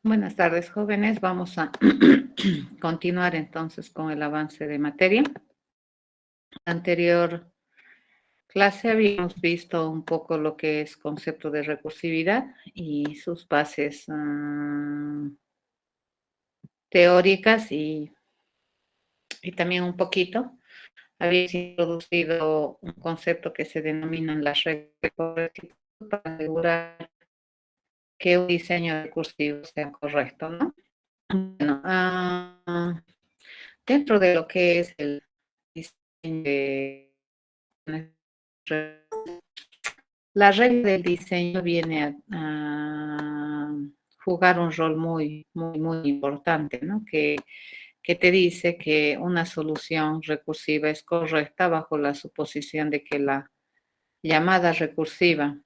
Buenas tardes, jóvenes. Vamos a continuar entonces con el avance de materia. Anterior clase habíamos visto un poco lo que es concepto de recursividad y sus bases teóricas y también un poquito. Habíamos introducido un concepto que se denomina las reglas de correctitud para asegurar que un diseño recursivo sea correcto, ¿no? Bueno, dentro de lo que es el diseño de la regla del diseño viene a jugar un rol muy importante, ¿no? Que te dice que una solución recursiva es correcta bajo la suposición de que la llamada recursiva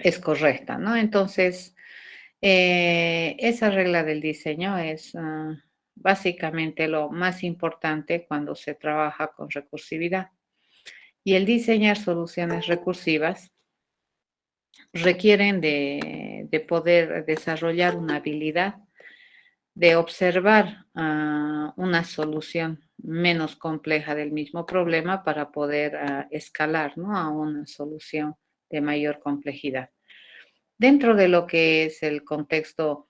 es correcta, ¿no? Entonces, esa regla del diseño es básicamente lo más importante cuando se trabaja con recursividad. Y el diseñar soluciones recursivas requieren de poder desarrollar una habilidad de observar una solución menos compleja del mismo problema para poder escalar, ¿no?, a una solución de mayor complejidad. Dentro de lo que es el contexto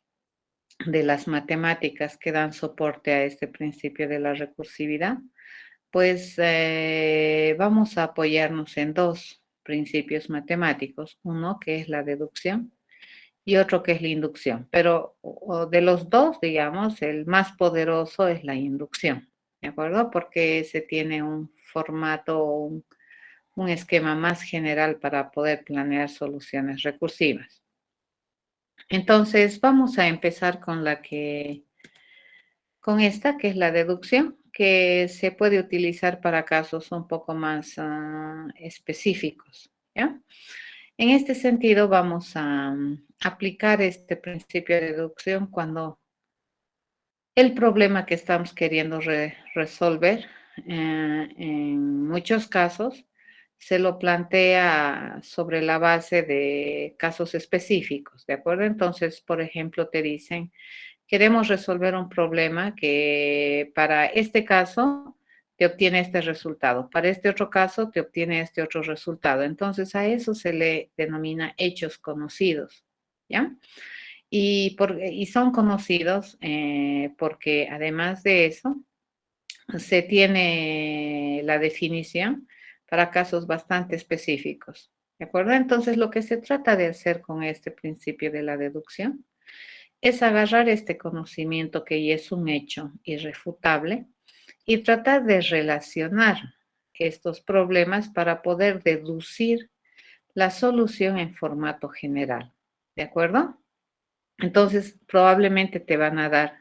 de las matemáticas que dan soporte a este principio de la recursividad, pues vamos a apoyarnos en dos principios matemáticos, uno que es la deducción y otro que es la inducción, pero de los dos, digamos, el más poderoso es la inducción, ¿de acuerdo? Porque se tiene un formato, un esquema más general para poder planear soluciones recursivas. Entonces, vamos a empezar con esta, que es la deducción, que se puede utilizar para casos un poco más específicos, ¿ya? En este sentido, vamos a aplicar este principio de deducción cuando el problema que estamos queriendo resolver, en muchos casos, se lo plantea sobre la base de casos específicos, ¿de acuerdo? Entonces, por ejemplo, te dicen, queremos resolver un problema que para este caso te obtiene este resultado, para este otro caso te obtiene este otro resultado. Entonces, a eso se le denomina hechos conocidos, ¿ya? Y son conocidos porque además de eso, se tiene la definición para casos bastante específicos, ¿de acuerdo? Entonces, lo que se trata de hacer con este principio de la deducción es agarrar este conocimiento que ya es un hecho irrefutable y tratar de relacionar estos problemas para poder deducir la solución en formato general, ¿de acuerdo? Entonces, probablemente te van a dar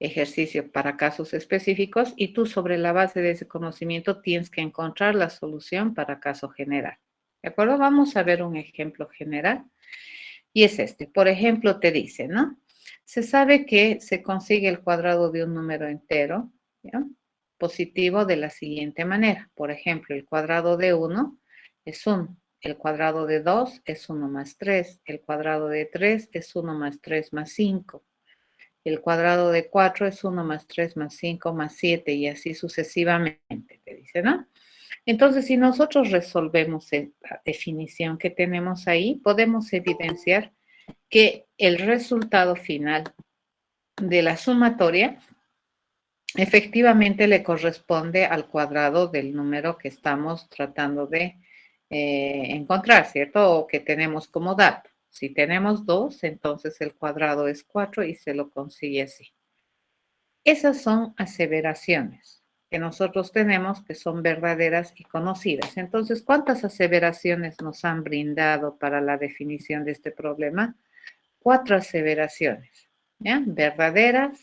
ejercicio para casos específicos y tú sobre la base de ese conocimiento tienes que encontrar la solución para caso general. ¿De acuerdo? Vamos a ver un ejemplo general y es este. Por ejemplo, te dice, ¿no? Se sabe que se consigue el cuadrado de un número entero, ¿ya?, positivo de la siguiente manera. Por ejemplo, el cuadrado de 1 es 1. El cuadrado de 2 es 1 más 3. El cuadrado de 3 es 1 más 3 más 5. El cuadrado de 4 es 1 más 3 más 5 más 7 y así sucesivamente, te dice, ¿no? Entonces, si nosotros resolvemos la definición que tenemos ahí, podemos evidenciar que el resultado final de la sumatoria efectivamente le corresponde al cuadrado del número que estamos tratando de encontrar, ¿cierto? O que tenemos como dato. Si tenemos 2, entonces el cuadrado es 4 y se lo consigue así. Esas son aseveraciones que nosotros tenemos que son verdaderas y conocidas. Entonces, ¿cuántas aseveraciones nos han brindado para la definición de este problema? 4 aseveraciones, ¿ya? Verdaderas,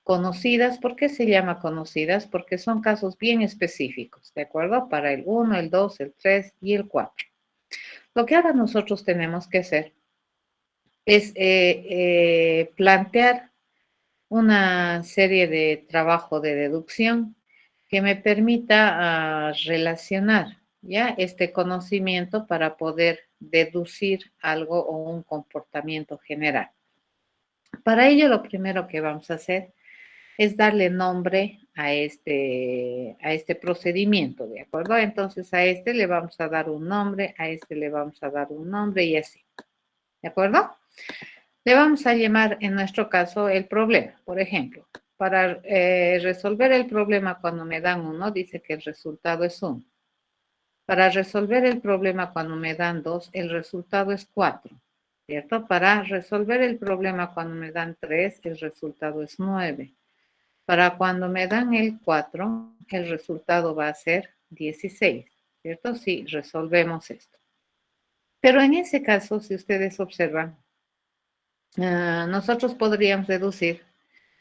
conocidas. ¿Por qué se llama conocidas? Porque son casos bien específicos, ¿de acuerdo? Para el 1, el 2, el 3 y el 4. Lo que ahora nosotros tenemos que hacer es plantear una serie de trabajo de deducción que me permita relacionar ya este conocimiento para poder deducir algo o un comportamiento general. Para ello, lo primero que vamos a hacer es darle nombre a este procedimiento, ¿de acuerdo? Entonces, a este le vamos a dar un nombre, a este le vamos a dar un nombre y así, ¿de acuerdo? Le vamos a llamar, en nuestro caso, el problema. Por ejemplo, para resolver el problema cuando me dan 1, dice que el resultado es 1. Para resolver el problema cuando me dan 2, el resultado es 4, ¿cierto? Para resolver el problema cuando me dan 3, el resultado es 9. Para cuando me dan el 4, el resultado va a ser 16, ¿cierto? Si resolvemos esto. Pero en ese caso, si ustedes observan, nosotros podríamos deducir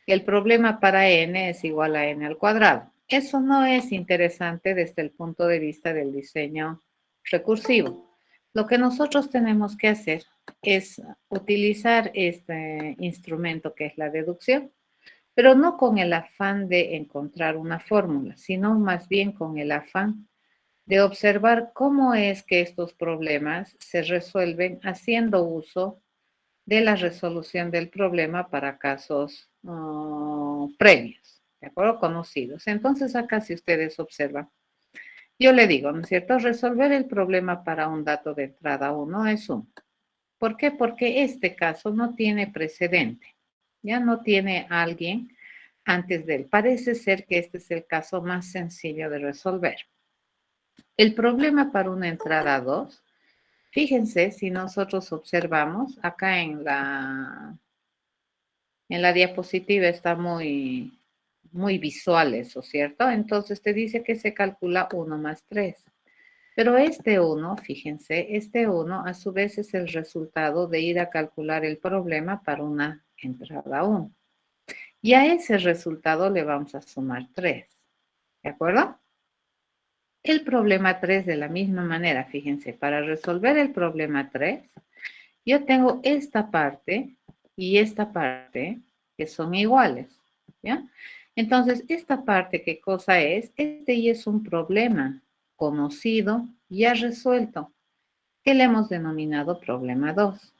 que el problema para n es igual a n al cuadrado. Eso no es interesante desde el punto de vista del diseño recursivo. Lo que nosotros tenemos que hacer es utilizar este instrumento que es la deducción, pero no con el afán de encontrar una fórmula, sino más bien con el afán de observar cómo es que estos problemas se resuelven haciendo uso de la resolución del problema para casos previos, ¿de acuerdo? Conocidos. Entonces, acá si ustedes observan, yo le digo, ¿no es cierto? Resolver el problema para un dato de entrada 1 es 1. ¿Por qué? Porque este caso no tiene precedente, ya no tiene alguien antes de él. Parece ser que este es el caso más sencillo de resolver. El problema para una entrada 2, fíjense si nosotros observamos, acá en la diapositiva está muy visual eso, ¿cierto? Entonces te dice que se calcula 1 más 3. Pero este 1, fíjense, este 1 a su vez es el resultado de ir a calcular el problema para una entrada 1. Y a ese resultado le vamos a sumar 3. ¿De acuerdo? El problema 3 de la misma manera, fíjense, para resolver el problema 3, yo tengo esta parte y esta parte que son iguales, ¿ya? Entonces, esta parte, ¿qué cosa es? Este ya es un problema conocido, ya resuelto, que le hemos denominado problema 2.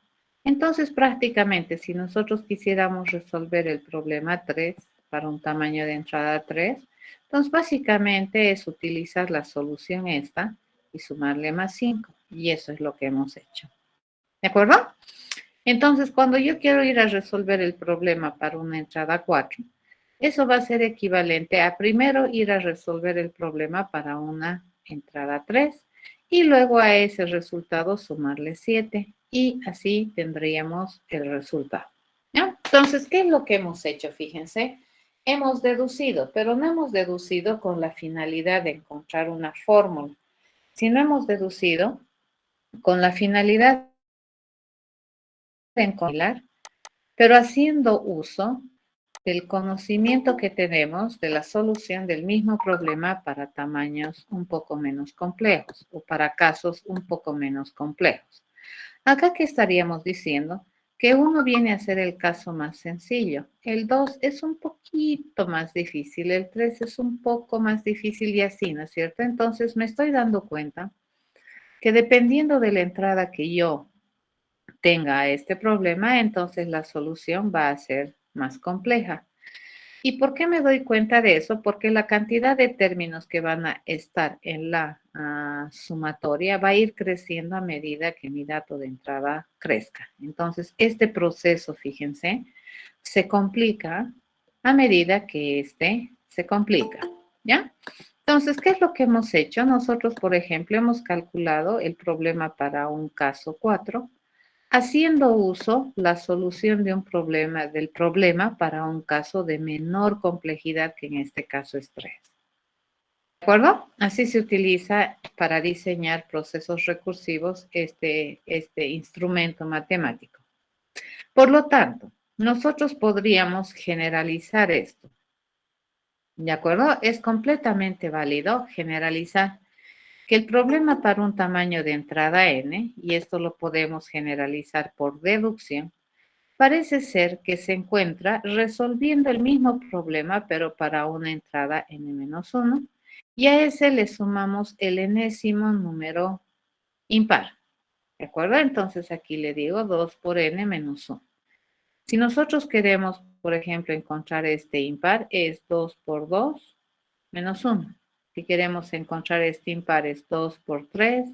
Entonces, prácticamente, si nosotros quisiéramos resolver el problema 3 para un tamaño de entrada 3, entonces básicamente es utilizar la solución esta y sumarle más 5. Y eso es lo que hemos hecho. ¿De acuerdo? Entonces, cuando yo quiero ir a resolver el problema para una entrada 4, eso va a ser equivalente a primero ir a resolver el problema para una entrada 3 y luego a ese resultado sumarle 7 y así tendríamos el resultado. ¿Ya? Entonces, ¿qué es lo que hemos hecho? Fíjense, hemos deducido, pero no hemos deducido con la finalidad de encontrar una fórmula, sino hemos deducido con la finalidad de encontrar, pero haciendo uso del conocimiento que tenemos de la solución del mismo problema para tamaños un poco menos complejos o para casos un poco menos complejos. Acá que estaríamos diciendo que uno viene a ser el caso más sencillo, el 2 es un poquito más difícil, el 3 es un poco más difícil y así, ¿no es cierto? Entonces me estoy dando cuenta que dependiendo de la entrada que yo tenga a este problema, entonces la solución va a ser más compleja. ¿Y por qué me doy cuenta de eso? Porque la cantidad de términos que van a estar en la sumatoria va a ir creciendo a medida que mi dato de entrada crezca. Entonces, este proceso, fíjense, se complica a medida que este se complica, ¿ya? Entonces, ¿qué es lo que hemos hecho? Nosotros, por ejemplo, hemos calculado el problema para un caso 4 haciendo uso la solución de un problema, del problema para un caso de menor complejidad, que en este caso es 3. ¿De acuerdo? Así se utiliza para diseñar procesos recursivos este instrumento matemático. Por lo tanto, nosotros podríamos generalizar esto. ¿De acuerdo? Es completamente válido generalizar que el problema para un tamaño de entrada n, y esto lo podemos generalizar por deducción, parece ser que se encuentra resolviendo el mismo problema, pero para una entrada n-1, y a ese le sumamos el enésimo número impar. ¿De acuerdo? Entonces aquí le digo 2 por n menos 1. Si nosotros queremos, por ejemplo, encontrar este impar, es 2 por 2 menos 1. Si queremos encontrar este impar, es 2 por 3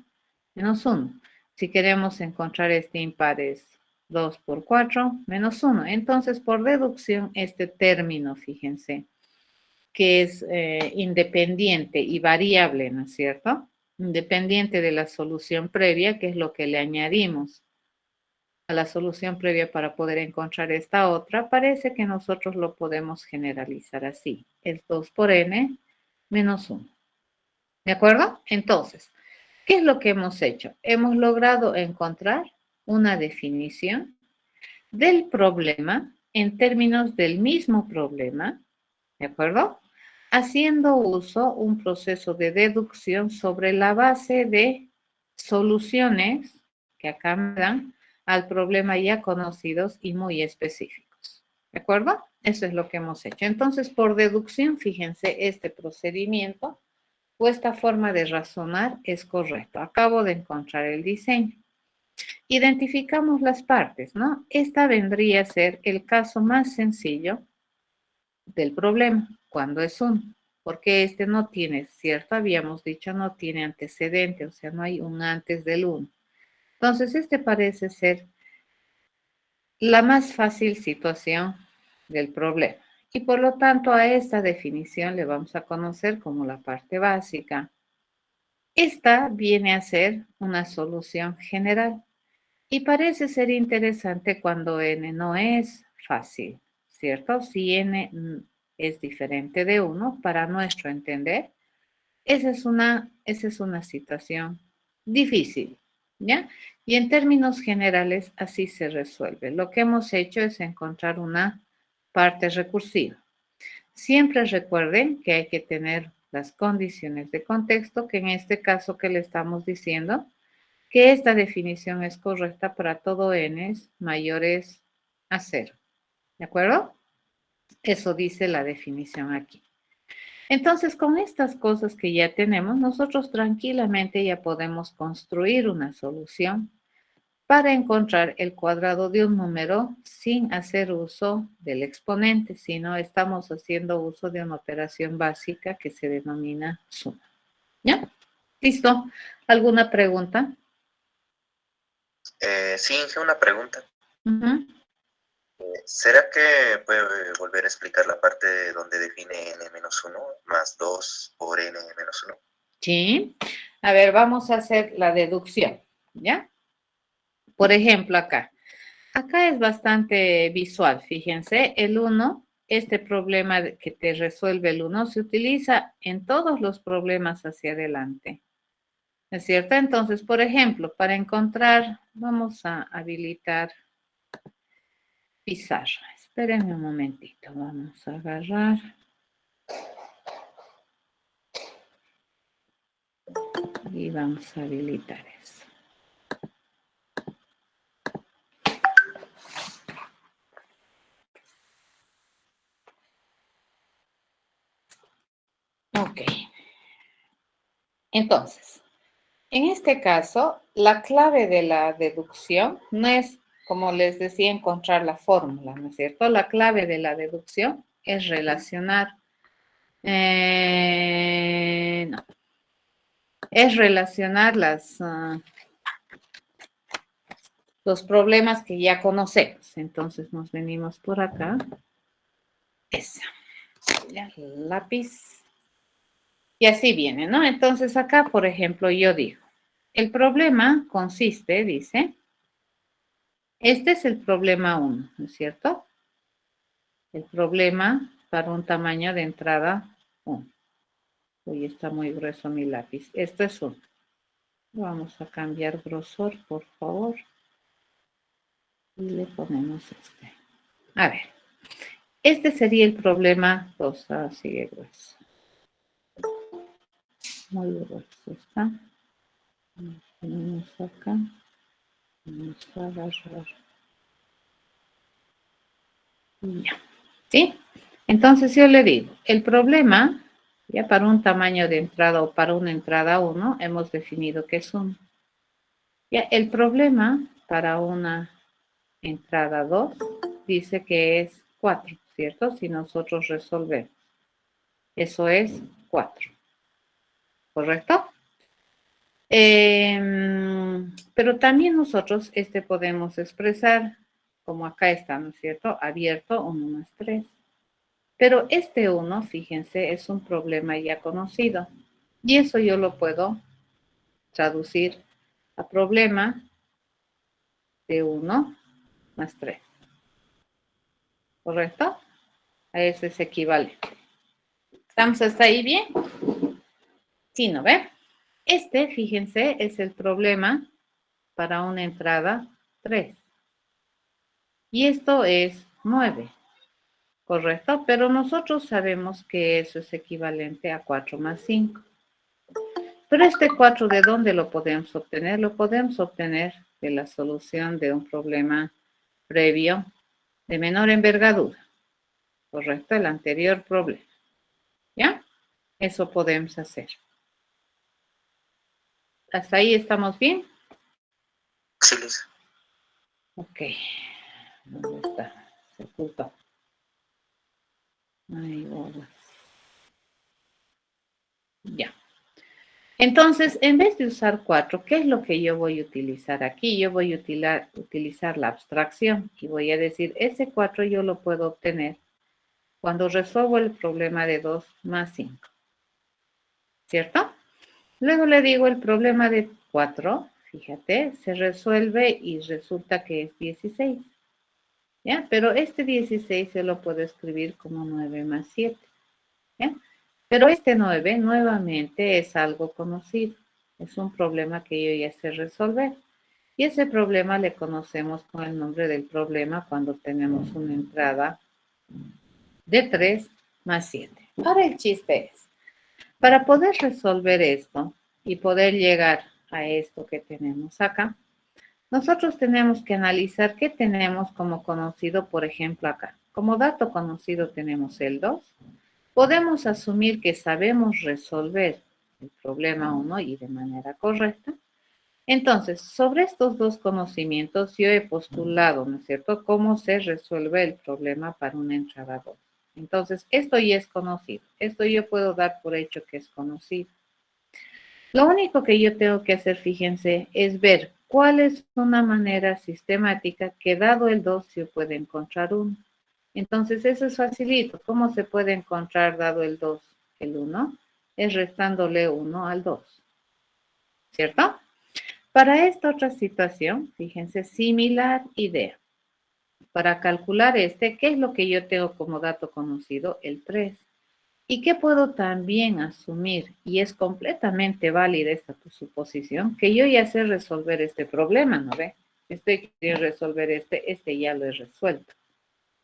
menos 1. Si queremos encontrar este impar, es 2 por 4 menos 1. Entonces, por deducción, este término, fíjense, que es independiente y variable, ¿no es cierto? Independiente de la solución previa, que es lo que le añadimos a la solución previa para poder encontrar esta otra, parece que nosotros lo podemos generalizar así. Es 2 por n menos 1. ¿De acuerdo? Entonces, ¿qué es lo que hemos hecho? Hemos logrado encontrar una definición del problema en términos del mismo problema, ¿de acuerdo? Haciendo uso un proceso de deducción sobre la base de soluciones que acá me dan al problema ya conocidos y muy específicos. ¿De acuerdo? Eso es lo que hemos hecho. Entonces, por deducción, fíjense, este procedimiento o esta forma de razonar es correcto. Acabo de encontrar el diseño. Identificamos las partes, ¿no? Esta vendría a ser el caso más sencillo del problema, cuando es uno, porque este no tiene, ¿cierto? Habíamos dicho no tiene antecedente, o sea, no hay un antes del uno. Entonces, este parece ser la más fácil situación del problema. Y por lo tanto, a esta definición le vamos a conocer como la parte básica. Esta viene a ser una solución general y parece ser interesante cuando n no es fácil, ¿cierto? Si n es diferente de 1, para nuestro entender, esa es una situación difícil, ¿ya? Y en términos generales, así se resuelve. Lo que hemos hecho es encontrar una parte recursiva. Siempre recuerden que hay que tener las condiciones de contexto, que en este caso que le estamos diciendo, que esta definición es correcta para todo n mayores a 0. ¿De acuerdo? Eso dice la definición aquí. Entonces, con estas cosas que ya tenemos, nosotros tranquilamente ya podemos construir una solución para encontrar el cuadrado de un número sin hacer uso del exponente, sino estamos haciendo uso de una operación básica que se denomina suma. ¿Ya? ¿Listo? ¿Alguna pregunta? Sí, Inge, una pregunta. Uh-huh. ¿Será que puede volver a explicar la parte donde define n-1 más 2 por n-1? Sí. A ver, vamos a hacer la deducción, ¿ya? Por ejemplo, acá. Acá es bastante visual, fíjense, el 1, este problema que te resuelve el 1 se utiliza en todos los problemas hacia adelante, ¿es cierto? Entonces, por ejemplo, para encontrar, vamos a habilitar pizarra. Espérenme un momentito, vamos a agarrar. Y vamos a habilitar eso. Ok. Entonces, en este caso, la clave de la deducción no es, como les decía, encontrar la fórmula, ¿no es cierto? La clave de la deducción es relacionar, no, es relacionar los problemas que ya conocemos. Entonces nos venimos por acá. Esa. Ya, lápiz. Y así viene, ¿no? Entonces acá, por ejemplo, yo digo, el problema consiste, dice, este es el problema 1, ¿no es cierto? El problema para un tamaño de entrada 1. Uy, está muy grueso mi lápiz. Esto es 1. Vamos a cambiar grosor, por favor. Y le ponemos este. A ver, este sería el problema 2. Sigue grueso. Muy grueso está. Ponemos acá. Vamos a agarrar. Ya. ¿Sí? Entonces yo le digo, el problema, ya para un tamaño de entrada o para una entrada 1, hemos definido que es 1. Ya, el problema para una entrada 2 dice que es 4, ¿cierto? Si nosotros resolvemos. Eso es 4. ¿Correcto? Pero también nosotros podemos expresar, como acá está, ¿no es cierto? Abierto, 1 más 3. Pero 1, fíjense, es un problema ya conocido. Y eso yo lo puedo traducir a problema de 1 más 3. ¿Correcto? A eso es equivalente. ¿Estamos hasta ahí bien? Sí, ¿no ve? Fíjense, es el problema para una entrada 3. Y esto es 9. ¿Correcto? Pero nosotros sabemos que eso es equivalente a 4 más 5. Pero 4, ¿de dónde lo podemos obtener? Lo podemos obtener de la solución de un problema previo de menor envergadura. ¿Correcto? El anterior problema. ¿Ya? Eso podemos hacer. ¿Hasta ahí estamos bien? Sí, Liz. Ok. ¿Dónde está? Se ocultó. Ay, bolas. Ya. Entonces, en vez de usar 4, ¿qué es lo que yo voy a utilizar aquí? Yo voy a utilizar la abstracción y voy a decir, ese 4 yo lo puedo obtener cuando resuelvo el problema de 2 más 5. ¿Cierto? Luego le digo el problema de 4, fíjate, se resuelve y resulta que es 16. ¿Ya? Pero 16 se lo puedo escribir como 9 más 7. ¿Ya? Pero 9 nuevamente es algo conocido. Es un problema que yo ya sé resolver. Y ese problema le conocemos con el nombre del problema cuando tenemos una entrada de 3 más 7. Ahora el chiste es, para poder resolver esto y poder llegar a esto que tenemos acá, nosotros tenemos que analizar qué tenemos como conocido, por ejemplo, acá. Como dato conocido tenemos el 2. Podemos asumir que sabemos resolver el problema 1 y de manera correcta. Entonces, sobre estos dos conocimientos, yo he postulado, ¿no es cierto?, cómo se resuelve el problema para una entrada 2. Entonces, esto ya es conocido. Esto yo puedo dar por hecho que es conocido. Lo único que yo tengo que hacer, fíjense, es ver cuál es una manera sistemática que dado el 2 se puede encontrar 1. Entonces, eso es facilito. ¿Cómo se puede encontrar dado el 2? El 1 es restándole 1 al 2. ¿Cierto? Para esta otra situación, fíjense, similar idea. Para calcular ¿qué es lo que yo tengo como dato conocido? El 3. ¿Y qué puedo también asumir? Y es completamente válida esta tu suposición, que yo ya sé resolver este problema, ¿no ve? Estoy queriendo resolver este ya lo he resuelto.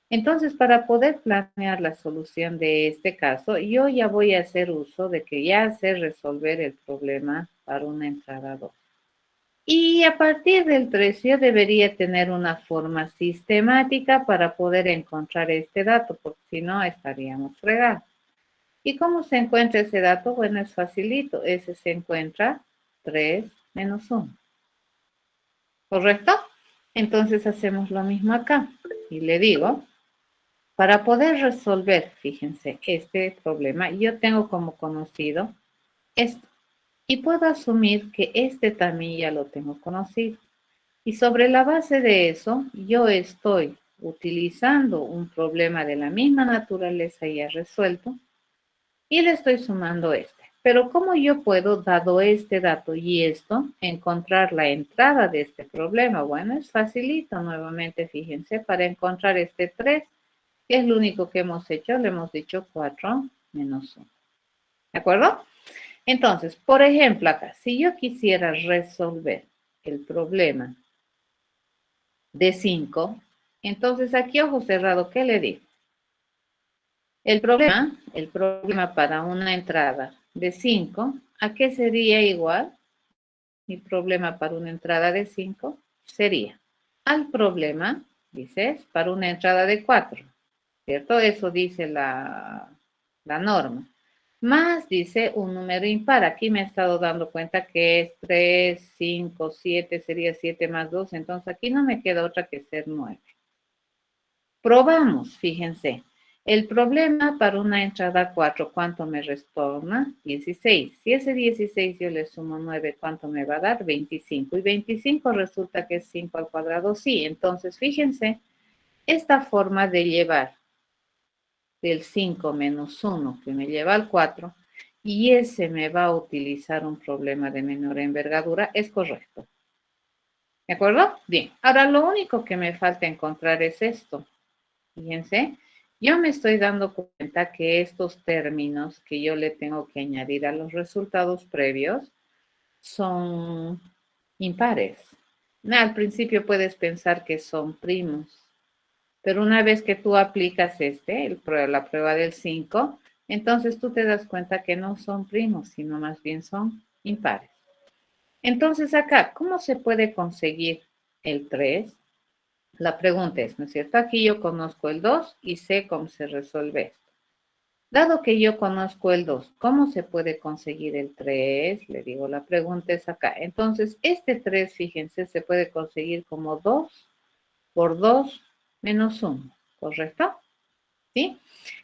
Entonces, para poder planear la solución de este caso, yo ya voy a hacer uso de que ya sé resolver el problema para una entrada 2. Y a partir del 3 yo debería tener una forma sistemática para poder encontrar este dato, porque si no estaríamos fregados. ¿Y cómo se encuentra ese dato? Bueno, es facilito. Ese se encuentra 3 menos 1. ¿Correcto? Entonces hacemos lo mismo acá. Y le digo, para poder resolver, fíjense, este problema, yo tengo como conocido esto. Y puedo asumir que también ya lo tengo conocido. Y sobre la base de eso, yo estoy utilizando un problema de la misma naturaleza ya resuelto y le estoy sumando Pero ¿cómo yo puedo, dado este dato y esto, encontrar la entrada de este problema? Bueno, es facilito nuevamente, fíjense, para encontrar 3, que es lo único que hemos hecho, le hemos dicho 4 menos 1. ¿De acuerdo? Entonces, por ejemplo, acá, si yo quisiera resolver el problema de 5, entonces aquí, ojo cerrado, ¿qué le digo? El problema para una entrada de 5, ¿a qué sería igual? Mi problema para una entrada de 5 sería al problema, dices, para una entrada de 4, ¿cierto? Eso dice la norma. Más dice un número impar. Aquí me he estado dando cuenta que es 3, 5, 7, sería 7 más 2. Entonces aquí no me queda otra que ser 9. Probamos, fíjense. El problema para una entrada 4, ¿cuánto me retorna? 16. Si ese 16 yo le sumo 9, ¿cuánto me va a dar? 25. Y 25 resulta que es 5 al cuadrado, sí. Entonces, fíjense, esta forma de llevar del 5 menos 1 que me lleva al 4 y ese me va a utilizar un problema de menor envergadura, es correcto. ¿De acuerdo? Bien. Ahora, lo único que me falta encontrar es esto. Fíjense, yo me estoy dando cuenta que estos términos que yo le tengo que añadir a los resultados previos son impares. Al principio puedes pensar que son primos, pero una vez que tú aplicas la prueba del 5, entonces tú te das cuenta que no son primos, sino más bien son impares. Entonces acá, ¿cómo se puede conseguir el 3? La pregunta es, ¿no es cierto? Aquí yo conozco el 2 y sé cómo se resuelve esto. Dado que yo conozco el 2, ¿cómo se puede conseguir el 3? Le digo, la pregunta es acá. Entonces, este 3, fíjense, se puede conseguir como 2 por 2 menos 1, ¿correcto? ¿Sí?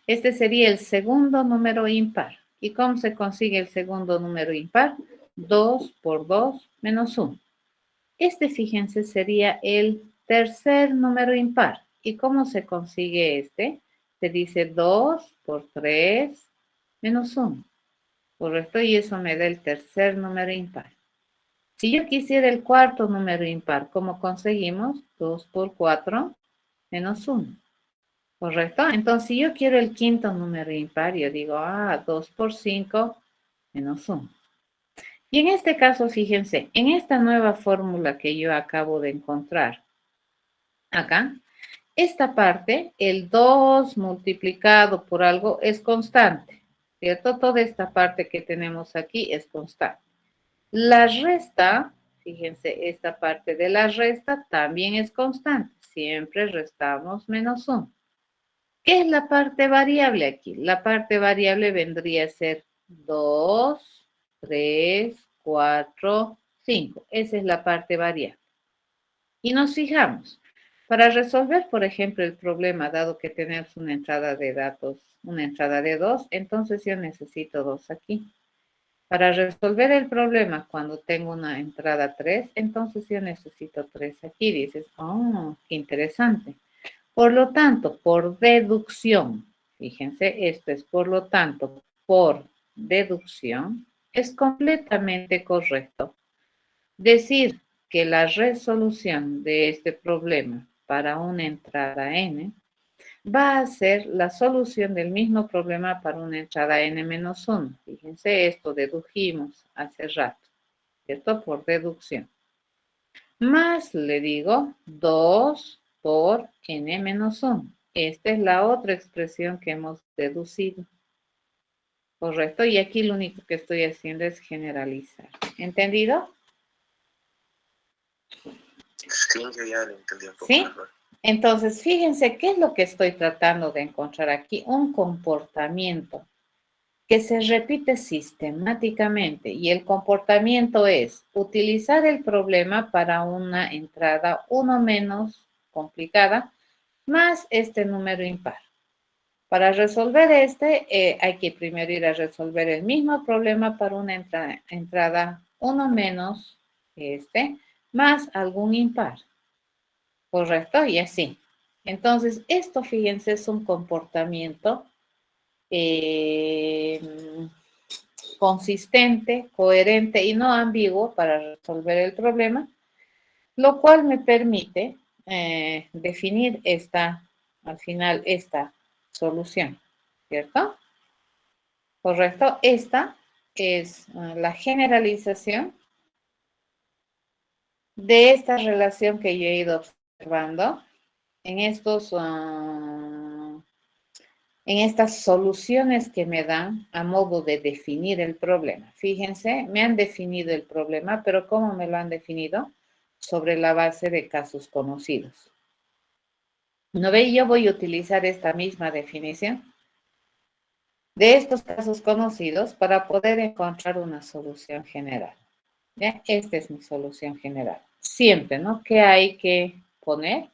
Este sería el segundo número impar. ¿Y cómo se consigue el segundo número impar? 2 por 2 menos 1. Este, fíjense, sería el tercer número impar. ¿Y cómo se consigue este? Se dice 2 por 3 menos 1. ¿Correcto? Y eso me da el tercer número impar. Si yo quisiera el cuarto número impar, ¿cómo conseguimos? 2 por 4 menos 1. ¿Correcto? Entonces, si yo quiero el quinto número impar, yo digo, 2 por 5 menos 1. Y en este caso, fíjense, en esta nueva fórmula que yo acabo de encontrar acá, esta parte, el 2 multiplicado por algo es constante, ¿cierto? Toda esta parte que tenemos aquí es constante. La resta, fíjense, esta parte de la resta también es constante. Siempre restamos menos 1. ¿Qué es la parte variable aquí? La parte variable vendría a ser 2, 3, 4, 5. Esa es la parte variable. Y nos fijamos, para resolver, por ejemplo, el problema, dado que tenemos una entrada de datos, una entrada de 2, entonces yo necesito 2 aquí. Para resolver el problema cuando tengo una entrada 3, entonces yo necesito 3 aquí. Dices, qué interesante. Por lo tanto, por deducción, fíjense, esto es por lo tanto, por deducción, es completamente correcto decir que la resolución de este problema para una entrada n va a ser la solución del mismo problema para una entrada n-1. Fíjense, esto dedujimos hace rato, ¿cierto? Por deducción. Más, le digo, 2 por n-1. Esta es la otra expresión que hemos deducido. ¿Correcto? Y aquí lo único que estoy haciendo es generalizar. ¿Entendido? Sí, yo ya lo entendí un poco ¿Sí? mejor. Entonces, fíjense qué es lo que estoy tratando de encontrar aquí. Un comportamiento que se repite sistemáticamente y el comportamiento es utilizar el problema para una entrada 1 menos complicada más este número impar. Para resolver hay que primero ir a resolver el mismo problema para una entrada 1 menos más algún impar. ¿Correcto? Y así. Entonces, esto, fíjense, es un comportamiento consistente, coherente y no ambiguo para resolver el problema, lo cual me permite definir al final, esta solución, ¿cierto? Correcto. Esta es la generalización de esta relación que yo he ido observando en estas soluciones que me dan a modo de definir el problema. Fíjense, me han definido el problema, pero ¿cómo me lo han definido? Sobre la base de casos conocidos. ¿No ve? Yo voy a utilizar esta misma definición de estos casos conocidos para poder encontrar una solución general. ¿Ya? Esta es mi solución general. Siempre, ¿no? ¿Qué hay que poner?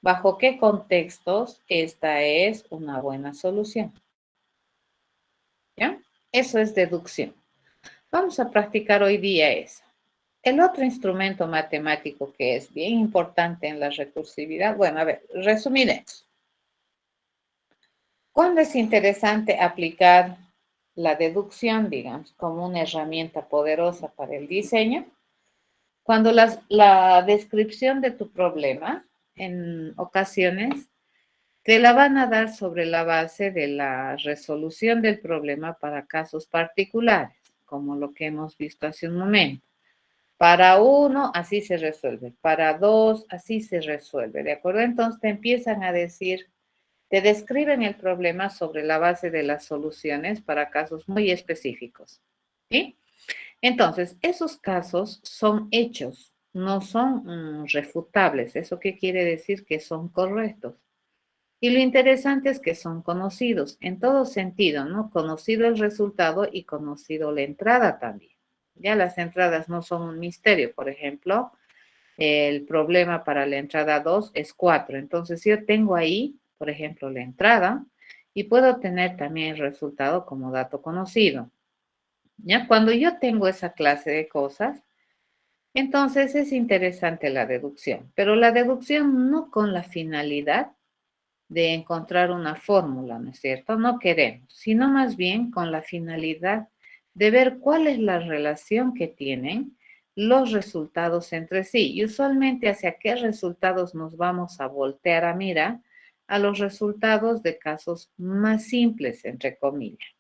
bajo qué contextos esta es una buena solución. ¿Ya? Eso es deducción. Vamos a practicar hoy día eso. El otro instrumento matemático que es bien importante en la recursividad, bueno, a ver, resumiremos. ¿Cuándo es interesante aplicar la deducción, digamos, como una herramienta poderosa para el diseño? Cuando la descripción de tu problema, en ocasiones, te la van a dar sobre la base de la resolución del problema para casos particulares, como lo que hemos visto hace un momento. Para uno, así se resuelve. Para dos, así se resuelve. ¿De acuerdo? Entonces te empiezan a decir, te describen el problema sobre la base de las soluciones para casos muy específicos. ¿Sí? Entonces, esos casos son hechos, no son refutables. ¿Eso qué quiere decir? Que son correctos. Y lo interesante es que son conocidos en todo sentido, ¿no? Conocido el resultado y conocido la entrada también. Ya las entradas no son un misterio. Por ejemplo, el problema para la entrada 2 es 4. Entonces, yo tengo ahí, por ejemplo, la entrada y puedo tener también el resultado como dato conocido. ¿Ya? Cuando yo tengo esa clase de cosas, entonces es interesante la deducción, pero la deducción no con la finalidad de encontrar una fórmula, ¿no es cierto? No queremos, sino más bien con la finalidad de ver cuál es la relación que tienen los resultados entre sí. Y usualmente hacia qué resultados nos vamos a voltear a mirar, a los resultados de casos más simples, entre comillas.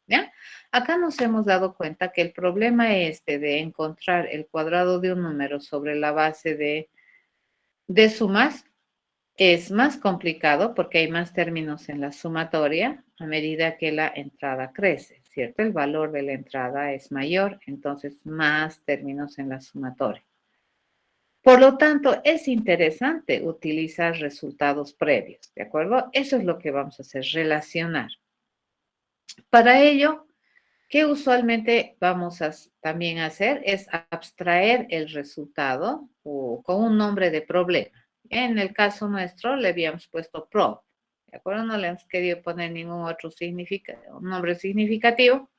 ¿Ya? Acá nos hemos dado cuenta que el problema este de encontrar el cuadrado de un número sobre la base de sumas es más complicado porque hay más términos en la sumatoria a medida que la entrada crece, ¿cierto? El valor de la entrada es mayor, entonces más términos en la sumatoria. Por lo tanto, es interesante utilizar resultados previos, ¿de acuerdo? Eso es lo que vamos a hacer, relacionar. Para ello, ¿qué usualmente vamos a también hacer? Es abstraer el resultado o con un nombre de problema. En el caso nuestro le habíamos puesto prob, ¿de acuerdo? No le hemos querido poner ningún otro nombre significativo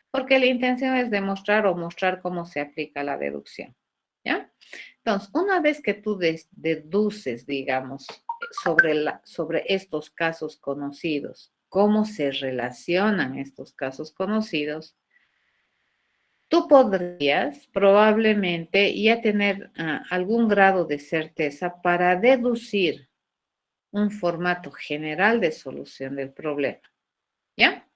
porque la intención es demostrar o mostrar cómo se aplica la deducción, ¿ya? Entonces, una vez que tú deduces, digamos, sobre estos casos conocidos, cómo se relacionan estos casos conocidos, tú podrías probablemente ya tener algún grado de certeza para deducir un formato general de solución del problema, ¿ya?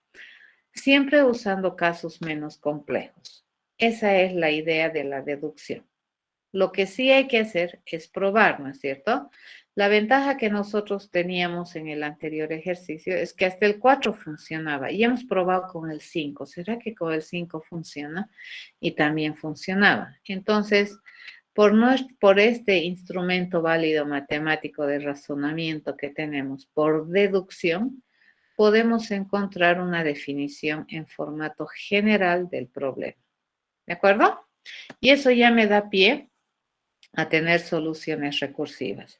Siempre usando casos menos complejos. Esa es la idea de la deducción. Lo que sí hay que hacer es probar, ¿no es cierto? La ventaja que nosotros teníamos en el anterior ejercicio es que hasta el 4 funcionaba y hemos probado con el 5. ¿Será que con el 5 funciona? Y también funcionaba. Entonces, por este instrumento válido matemático de razonamiento que tenemos por deducción, podemos encontrar una definición en formato general del problema. ¿De acuerdo? Y eso ya me da pie a tener soluciones recursivas.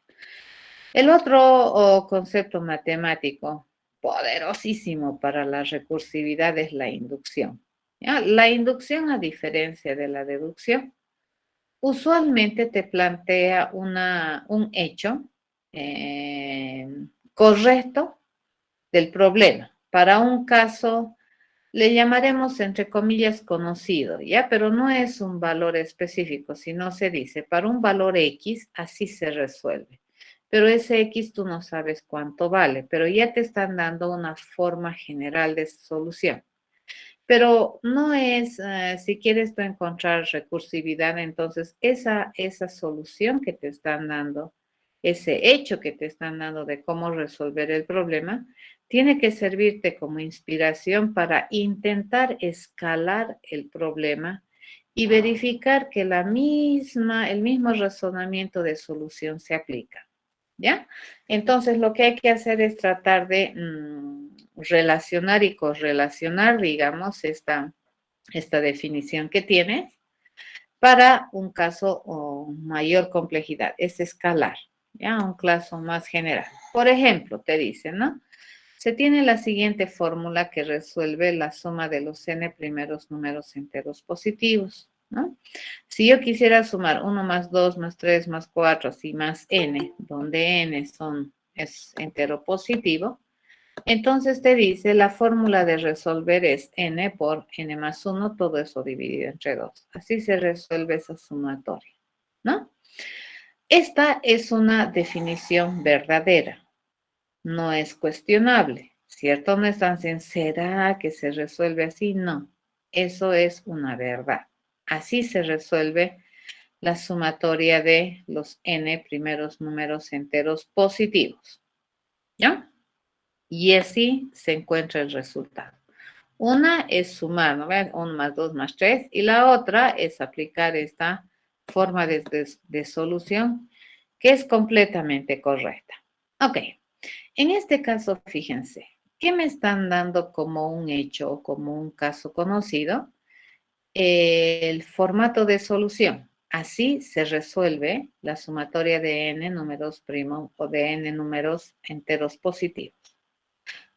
El otro concepto matemático poderosísimo para la recursividad es la inducción. ¿Ya? La inducción, a diferencia de la deducción, usualmente te plantea un hecho correcto del problema. Para un caso le llamaremos entre comillas conocido, ¿ya? Pero no es un valor específico, sino se dice, para un valor X, así se resuelve. Pero ese X tú no sabes cuánto vale, pero ya te están dando una forma general de solución. Pero no es, si quieres tú encontrar recursividad, entonces esa solución que te están dando, ese hecho que te están dando de cómo resolver el problema, tiene que servirte como inspiración para intentar escalar el problema y verificar que el mismo razonamiento de solución se aplica. ¿Ya? Entonces, lo que hay que hacer es tratar de relacionar y correlacionar, digamos, esta definición que tienes para un caso o mayor complejidad, es escalar. ya un caso más general. Por ejemplo, te dice, ¿no? Se tiene la siguiente fórmula que resuelve la suma de los n primeros números enteros positivos, ¿no? Si yo quisiera sumar 1 más 2 más 3 más 4, así más n, donde n es entero positivo, entonces te dice la fórmula de resolver es n por n más 1, todo eso dividido entre 2. Así se resuelve esa sumatoria, ¿no? Esta es una definición verdadera, no es cuestionable, ¿cierto? No están diciendo, ¿será que se resuelve así? No, eso es una verdad. Así se resuelve la sumatoria de los n primeros números enteros positivos, ¿ya? Y así se encuentra el resultado. Una es sumar, ¿no ven? 1 más 2 más 3, y la otra es aplicar esta forma de solución que es completamente correcta. Ok, en este caso, fíjense, ¿qué me están dando como un hecho o como un caso conocido? El formato de solución. Así se resuelve la sumatoria de n números primos o de n números enteros positivos.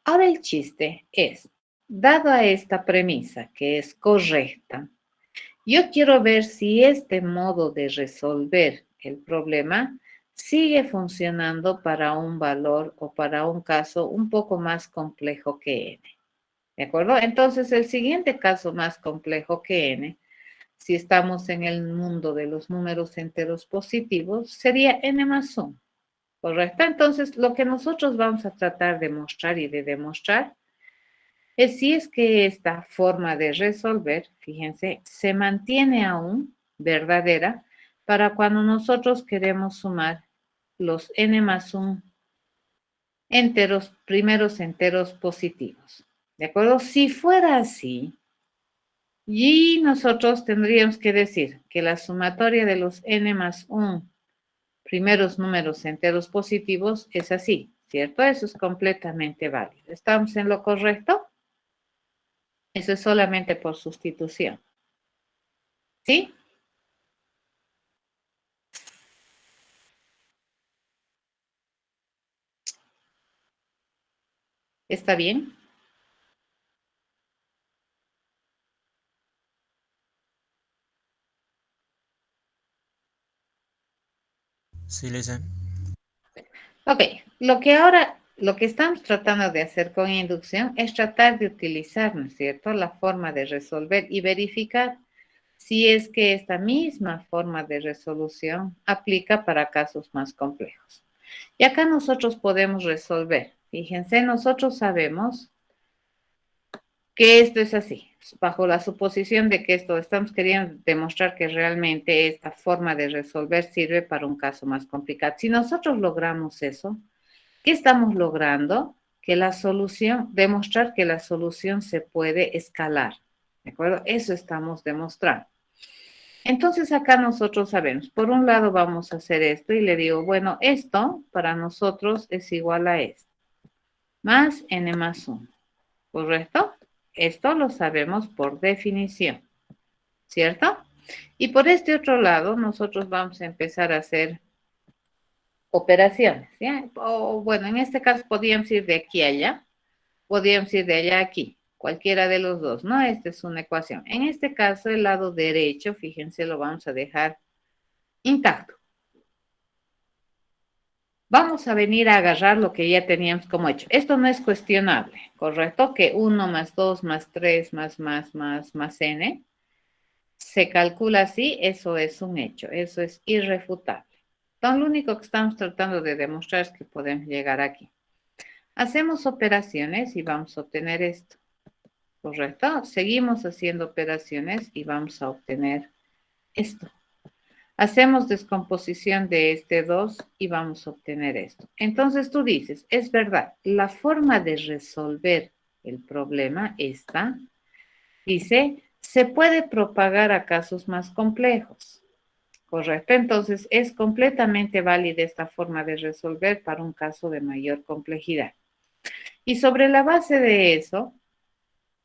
Ahora el chiste es, dado a esta premisa que es correcta, yo quiero ver si este modo de resolver el problema sigue funcionando para un valor o para un caso un poco más complejo que n. ¿De acuerdo? Entonces, el siguiente caso más complejo que n, si estamos en el mundo de los números enteros positivos, sería n más 1. ¿Correcto? Entonces, lo que nosotros vamos a tratar de mostrar y de demostrar es si es que esta forma de resolver, fíjense, se mantiene aún verdadera para cuando nosotros queremos sumar los n más 1 enteros, primeros enteros positivos. ¿De acuerdo? Si fuera así, y nosotros tendríamos que decir que la sumatoria de los n más 1 primeros números enteros positivos es así, ¿cierto? Eso es completamente válido. ¿Estamos en lo correcto? Eso es solamente por sustitución. ¿Sí? ¿Está bien? Sí, Lisa. Ok, lo que estamos tratando de hacer con inducción es tratar de utilizar, ¿no es cierto?, la forma de resolver y verificar si es que esta misma forma de resolución aplica para casos más complejos. Y acá nosotros podemos resolver. Fíjense, nosotros sabemos que esto es así, bajo la suposición de que esto estamos queriendo demostrar que realmente esta forma de resolver sirve para un caso más complicado. Si nosotros logramos eso, ¿qué estamos logrando? Que la solución, demostrar que la solución se puede escalar. ¿De acuerdo? Eso estamos demostrando. Entonces acá nosotros sabemos, por un lado vamos a hacer esto y le digo, bueno, esto para nosotros es igual a esto, más n más 1, ¿correcto? Esto lo sabemos por definición, ¿cierto? Y por este otro lado, nosotros vamos a empezar a hacer operaciones, ¿ya? O bueno, en este caso podríamos ir de aquí a allá, podríamos ir de allá a aquí, cualquiera de los dos, ¿no? Esta es una ecuación. En este caso, el lado derecho, fíjense, lo vamos a dejar intacto. Vamos a venir a agarrar lo que ya teníamos como hecho. Esto no es cuestionable, ¿correcto? Que 1 más 2 más 3 más n se calcula así, eso es un hecho, eso es irrefutable. Entonces, lo único que estamos tratando de demostrar es que podemos llegar aquí. Hacemos operaciones y vamos a obtener esto, ¿correcto? Seguimos haciendo operaciones y vamos a obtener esto. Hacemos descomposición de este 2 y vamos a obtener esto. Entonces tú dices, es verdad, la forma de resolver el problema está, dice, se puede propagar a casos más complejos. Correcto, entonces es completamente válida esta forma de resolver para un caso de mayor complejidad. Y sobre la base de eso,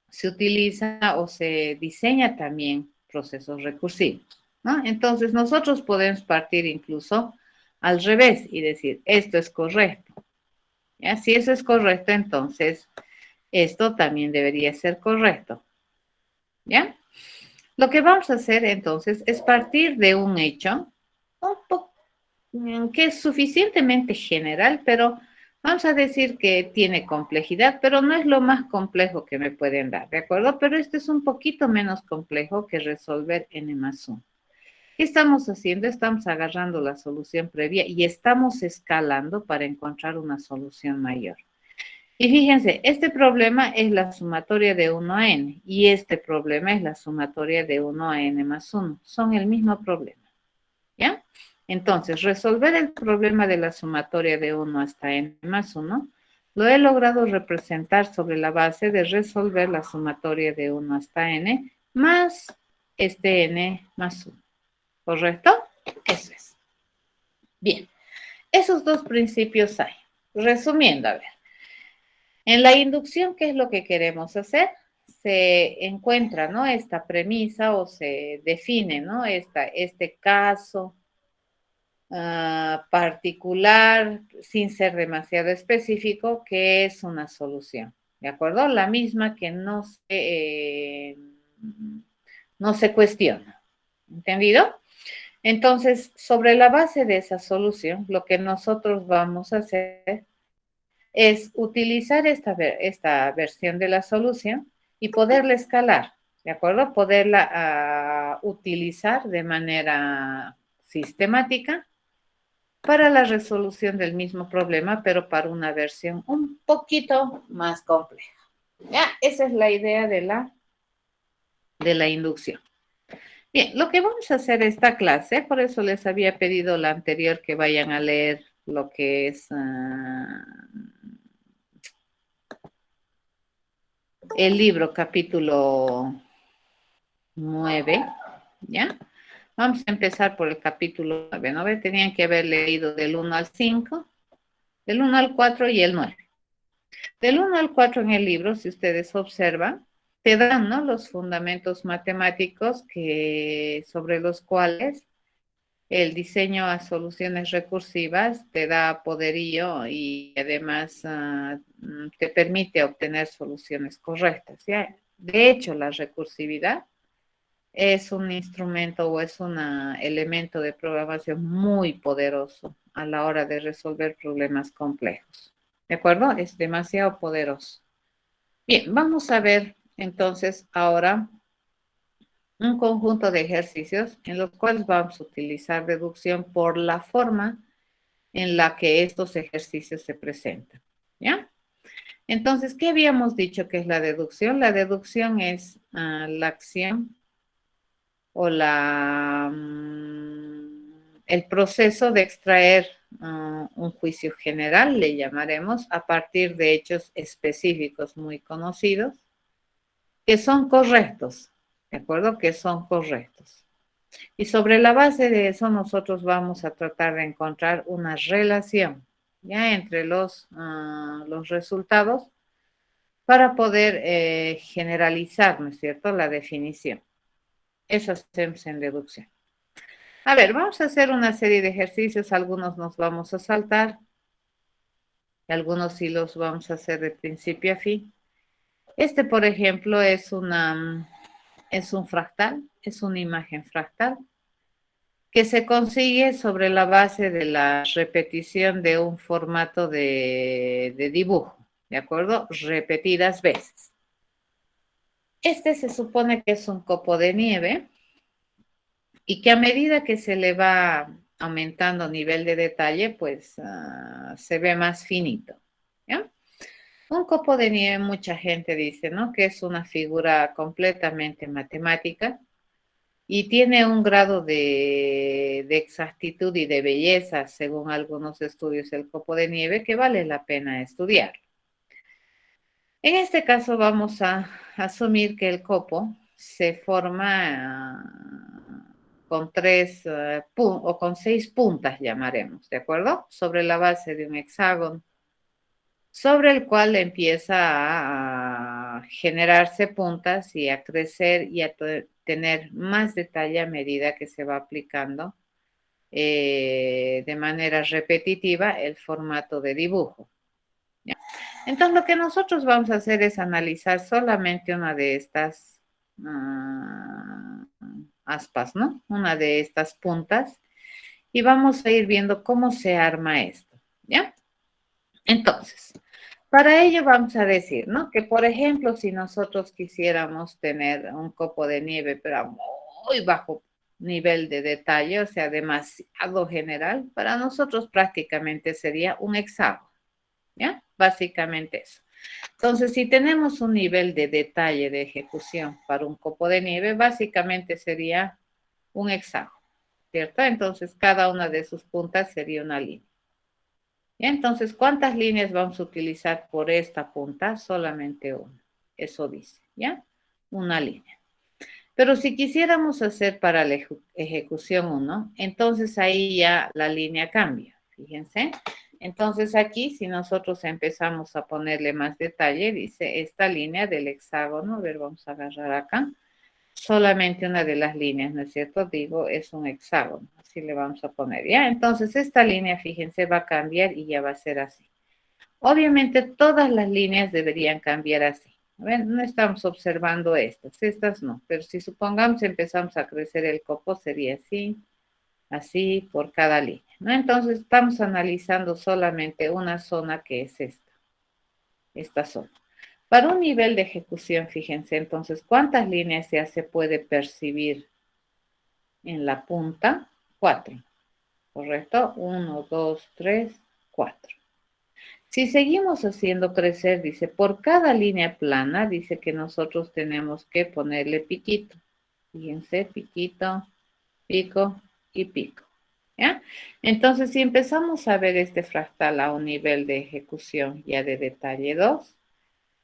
se utiliza o se diseña también procesos recursivos, ¿no? Entonces nosotros podemos partir incluso al revés y decir, esto es correcto. ¿Ya? Si eso es correcto, entonces esto también debería ser correcto. ¿Ya? Lo que vamos a hacer entonces es partir de un hecho que es suficientemente general, pero vamos a decir que tiene complejidad, pero no es lo más complejo que me pueden dar, ¿de acuerdo? Pero este es un poquito menos complejo que resolver n+1. ¿Qué estamos haciendo? Estamos agarrando la solución previa y estamos escalando para encontrar una solución mayor. Y fíjense, este problema es la sumatoria de 1 a n y este problema es la sumatoria de 1 a n+1. Son el mismo problema, ¿ya? Entonces, resolver el problema de la sumatoria de 1 hasta n+1 lo he logrado representar sobre la base de resolver la sumatoria de 1 hasta n más este n+1. ¿Correcto? Eso es. Bien, esos dos principios hay. Resumiendo, a ver. En la inducción, ¿qué es lo que queremos hacer? Se encuentra, ¿no? Esta premisa o se define, ¿no? Este caso particular, sin ser demasiado específico, que es una solución, ¿de acuerdo? La misma que no se cuestiona, ¿entendido? Entonces, sobre la base de esa solución, lo que nosotros vamos a hacer es utilizar esta versión de la solución y poderla escalar, ¿de acuerdo? Poderla utilizar de manera sistemática para la resolución del mismo problema, pero para una versión un poquito más compleja. ¿Ya? Esa es la idea de la inducción. Bien, lo que vamos a hacer esta clase, por eso les había pedido la anterior que vayan a leer lo que es el libro capítulo 9, ¿ya? Vamos a empezar por el capítulo 9, ¿no? Tenían que haber leído del 1 al 5, del 1 al 4 y el 9. Del 1 al 4 en el libro, si ustedes observan, te dan, ¿no?, los fundamentos matemáticos sobre los cuales el diseño a soluciones recursivas te da poderío y además te permite obtener soluciones correctas, ¿ya? De hecho, la recursividad es un instrumento o es un elemento de programación muy poderoso a la hora de resolver problemas complejos. ¿De acuerdo? Es demasiado poderoso. Bien, vamos a ver entonces ahora un conjunto de ejercicios en los cuales vamos a utilizar deducción por la forma en la que estos ejercicios se presentan. ¿Ya? Entonces, ¿qué habíamos dicho que es la deducción? La deducción es la acción o el proceso de extraer un juicio general, le llamaremos, a partir de hechos específicos muy conocidos, que son correctos, ¿de acuerdo? Que son correctos. Y sobre la base de eso nosotros vamos a tratar de encontrar una relación, ¿ya?, entre los resultados para poder generalizar, ¿no es cierto?, la definición. Eso hacemos en deducción. A ver, vamos a hacer una serie de ejercicios, algunos nos vamos a saltar, y algunos sí los vamos a hacer de principio a fin. Este, por ejemplo, es un fractal, es una imagen fractal, que se consigue sobre la base de la repetición de un formato de dibujo, ¿de acuerdo? Repetidas veces. Este se supone que es un copo de nieve, y que a medida que se le va aumentando nivel de detalle, pues se ve más finito, ¿ya? Un copo de nieve, mucha gente dice, ¿no?, que es una figura completamente matemática y tiene un grado de exactitud y de belleza, según algunos estudios, el copo de nieve, que vale la pena estudiar. En este caso vamos a asumir que el copo se forma con 6 puntas, llamaremos, ¿de acuerdo? Sobre la base de un hexágono, sobre el cual empieza a generarse puntas y a crecer y a tener más detalle a medida que se va aplicando de manera repetitiva el formato de dibujo. ¿Ya? Entonces, lo que nosotros vamos a hacer es analizar solamente una de estas aspas, ¿no? Una de estas puntas. Y vamos a ir viendo cómo se arma esto, ¿ya? Entonces, para ello vamos a decir, ¿no? Que, por ejemplo, si nosotros quisiéramos tener un copo de nieve, pero a muy bajo nivel de detalle, o sea, demasiado general, para nosotros prácticamente sería un hexágono, ¿ya? Básicamente eso. Entonces, si tenemos un nivel de detalle de ejecución para un copo de nieve, básicamente sería un hexágono, ¿cierto? Entonces, cada una de sus puntas sería una línea. Entonces, ¿cuántas líneas vamos a utilizar por esta punta? Solamente una. Eso dice, ¿ya? Una línea. Pero si quisiéramos hacer para la ejecución 1, entonces ahí ya la línea cambia. Fíjense. Entonces aquí, si nosotros empezamos a ponerle más detalle, dice esta línea del hexágono, a ver, vamos a agarrar acá, solamente una de las líneas, ¿no es cierto? Digo, es un hexágono, así le vamos a poner, ¿ya? Entonces esta línea, fíjense, va a cambiar y ya va a ser así. Obviamente todas las líneas deberían cambiar así. A ver, no estamos observando estas no, pero si supongamos empezamos a crecer el copo, sería así, así por cada línea, ¿no? Entonces estamos analizando solamente una zona que es esta zona. Para un nivel de ejecución, fíjense, entonces, ¿cuántas líneas ya se puede percibir en la punta? 4, ¿correcto? 1, 2, 3, 4. Si seguimos haciendo crecer, dice, por cada línea plana, dice que nosotros tenemos que ponerle piquito. Fíjense, piquito, pico y pico. ¿Ya? Entonces, si empezamos a ver este fractal a un nivel de ejecución ya de detalle 2,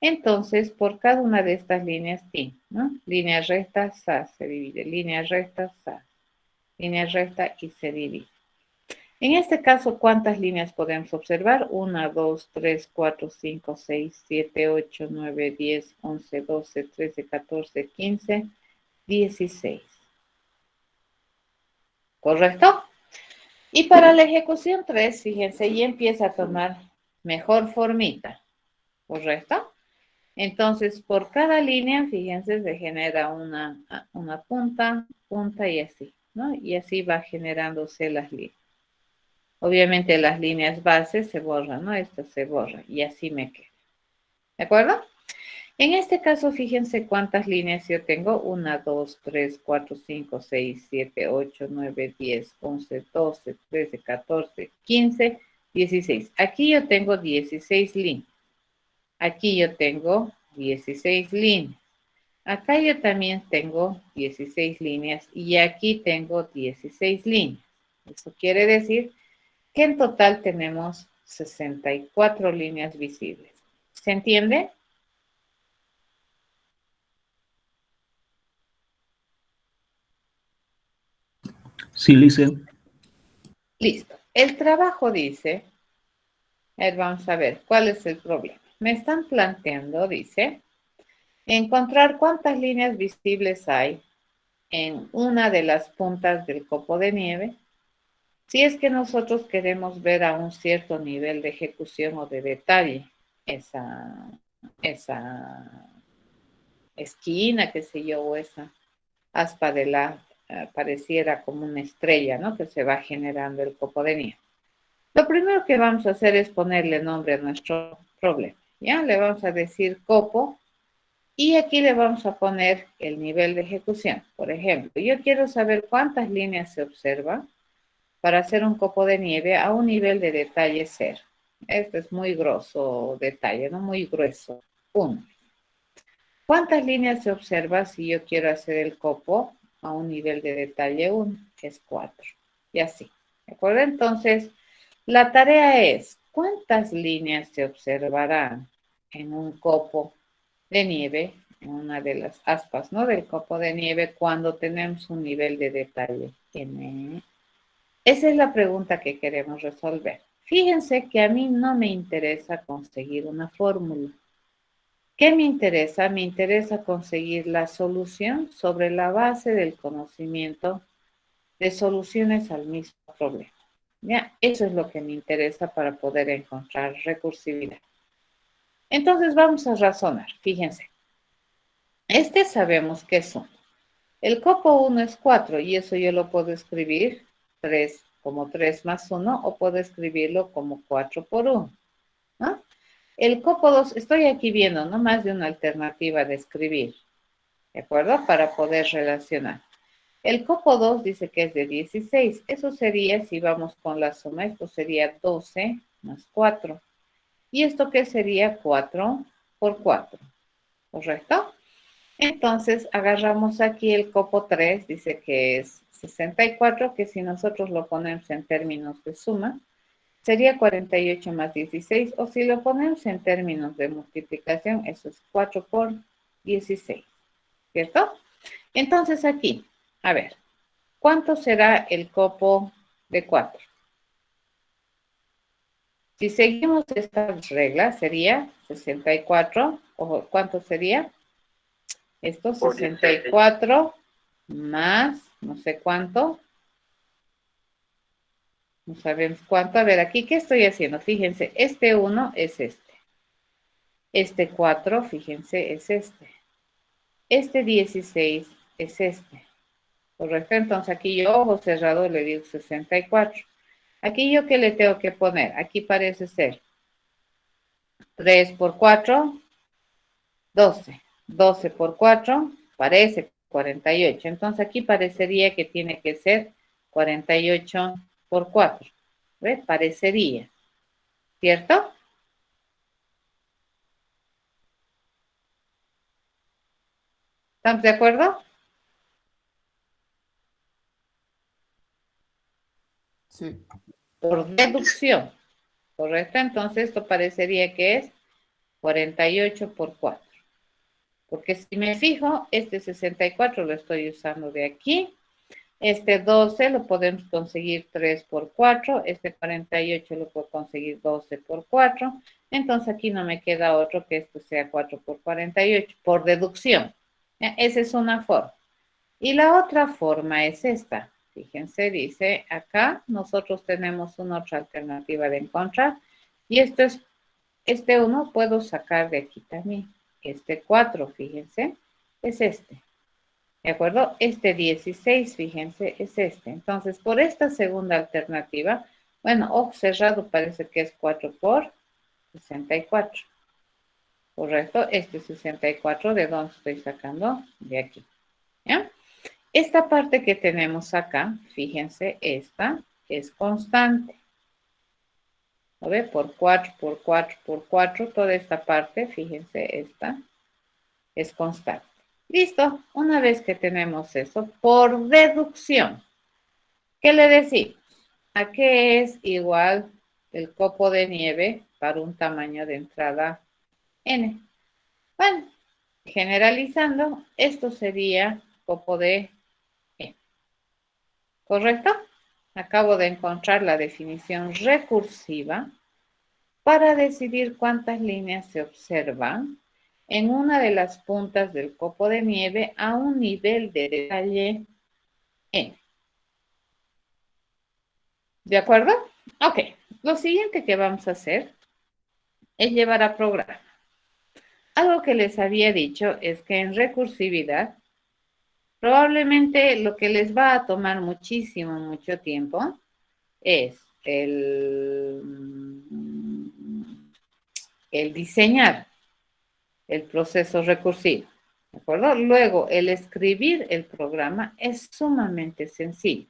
entonces, por cada una de estas líneas, ¿no? Línea recta, sa, se divide. Línea recta, sa. Línea recta y se divide. En este caso, ¿cuántas líneas podemos observar? 1, 2, 3, 4, 5, 6, 7, 8, 9, 10, 11, 12, 13, 14, 15, 16. ¿Correcto? Y para la ejecución 3, fíjense, ya empieza a tomar mejor formita. ¿Correcto? Entonces, por cada línea, fíjense, se genera una punta, punta y así, ¿no? Y así va generándose las líneas. Obviamente las líneas bases se borran, ¿no? Esta se borra y así me queda. ¿De acuerdo? En este caso, fíjense cuántas líneas yo tengo. 1, 2, 3, 4, 5, 6, 7, 8, 9, 10, 11, 12, 13, 14, 15, 16. Aquí yo tengo 16 líneas. Aquí yo tengo 16 líneas. Acá yo también tengo 16 líneas y aquí tengo 16 líneas. Eso quiere decir que en total tenemos 64 líneas visibles. ¿Se entiende? Sí, Lice. Listo. El trabajo dice, vamos a ver, ¿cuál es el problema? Me están planteando, dice, encontrar cuántas líneas visibles hay en una de las puntas del copo de nieve, si es que nosotros queremos ver a un cierto nivel de ejecución o de detalle esa esquina, qué sé yo, o esa aspa de pareciera como una estrella, ¿no? Que se va generando el copo de nieve. Lo primero que vamos a hacer es ponerle nombre a nuestro problema, ¿ya? Le vamos a decir copo y aquí le vamos a poner el nivel de ejecución. Por ejemplo, yo quiero saber cuántas líneas se observa para hacer un copo de nieve a un nivel de detalle 0. Este es muy grosso detalle, no muy grueso. 1. ¿Cuántas líneas se observa si yo quiero hacer el copo a un nivel de detalle 1? Es 4. Y así. ¿De acuerdo? Entonces, la tarea es, ¿cuántas líneas se observarán en un copo de nieve, en una de las aspas, ¿no? Del copo de nieve cuando tenemos un nivel de detalle n? Esa es la pregunta que queremos resolver. Fíjense que a mí no me interesa conseguir una fórmula. ¿Qué me interesa? Me interesa conseguir la solución sobre la base del conocimiento de soluciones al mismo problema. ¿Ya? Eso es lo que me interesa para poder encontrar recursividad. Entonces vamos a razonar. Fíjense. Este sabemos que es 1. El copo 1 es 4 y eso yo lo puedo escribir 3 como 3 más 1 o puedo escribirlo como 4 por 1. ¿No? El copo 2, estoy aquí viendo, no más de una alternativa de escribir, ¿de acuerdo? Para poder relacionar. El copo 2 dice que es de 16. Eso sería, si vamos con la suma, esto sería 12 más 4. ¿Y esto qué sería? 4 por 4. ¿Correcto? Entonces, agarramos aquí el copo 3, dice que es 64, que si nosotros lo ponemos en términos de suma, sería 48 más 16, o si lo ponemos en términos de multiplicación, eso es 4 por 16, ¿cierto? Entonces aquí, a ver, ¿cuánto será el copo de 4? Si seguimos estas reglas, sería 64, o ¿cuánto sería? Esto, 64 más no sé cuánto. No sabemos cuánto. A ver, aquí, ¿qué estoy haciendo? Fíjense, este 1 es este. Este 4, fíjense, es este. Este 16 es este. ¿Correcto? Entonces aquí yo, ojo cerrado, le digo 64. Aquí yo, ¿qué le tengo que poner? Aquí parece ser 3 por 4, 12. 12 por 4, parece 48. Entonces aquí parecería que tiene que ser 48 por 4. ¿Ves? Parecería. ¿Cierto? ¿Estamos de acuerdo? Sí. Por deducción. ¿Correcto? Entonces esto parecería que es 48 por 4. Porque si me fijo, este 64 lo estoy usando de aquí. Este 12 lo podemos conseguir 3 por 4. Este 48 lo puedo conseguir 12 por 4. Entonces aquí no me queda otro que esto sea 4 por 48, por deducción. Esa es una forma. Y la otra forma es esta. Fíjense, dice acá, nosotros tenemos una otra alternativa de encontrar. Y esto es, este 1 puedo sacar de aquí también. Este 4, fíjense, es este. ¿De acuerdo? Este 16, fíjense, es este. Entonces, por esta segunda alternativa, bueno, ojo cerrado parece que es 4 por 64. ¿Correcto? Este 64, ¿de dónde estoy sacando? De aquí. ¿Ya? Esta parte que tenemos acá, fíjense, esta es constante. ¿Lo ve? Por 4, por 4, por 4, toda esta parte, fíjense, esta es constante. Listo, una vez que tenemos eso, por deducción, ¿qué le decimos? ¿A qué es igual el copo de nieve para un tamaño de entrada n? Bueno, generalizando, esto sería copo de n. ¿Correcto? Acabo de encontrar la definición recursiva para decidir cuántas líneas se observan en una de las puntas del copo de nieve a un nivel de detalle n. ¿De acuerdo? Ok. Lo siguiente que vamos a hacer es llevar a programa. Algo que les había dicho es que en recursividad, probablemente lo que les va a tomar mucho tiempo es el diseñar el proceso recursivo. ¿De acuerdo? Luego, el escribir el programa es sumamente sencillo.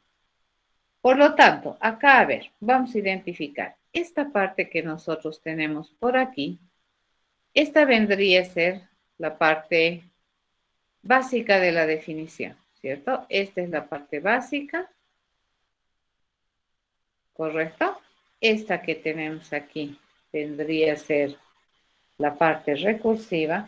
Por lo tanto, acá, a ver, vamos a identificar esta parte que nosotros tenemos por aquí. Esta vendría a ser la parte básica de la definición, ¿cierto? Esta es la parte básica, ¿correcto? Esta que tenemos aquí vendría a ser la parte recursiva.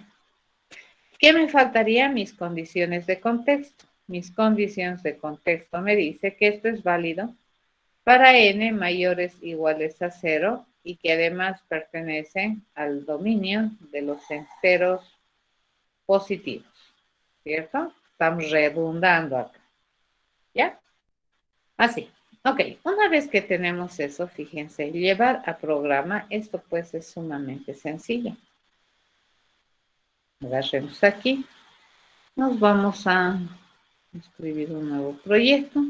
¿Qué me faltaría? Mis condiciones de contexto. Mis condiciones de contexto me dice que esto es válido para n mayores o iguales a 0 y que además pertenecen al dominio de los enteros positivos, ¿cierto? Estamos redundando acá, ¿ya? Así. Ok, una vez que tenemos eso, fíjense, llevar a programa, esto pues es sumamente sencillo. Agarremos aquí, nos vamos a escribir un nuevo proyecto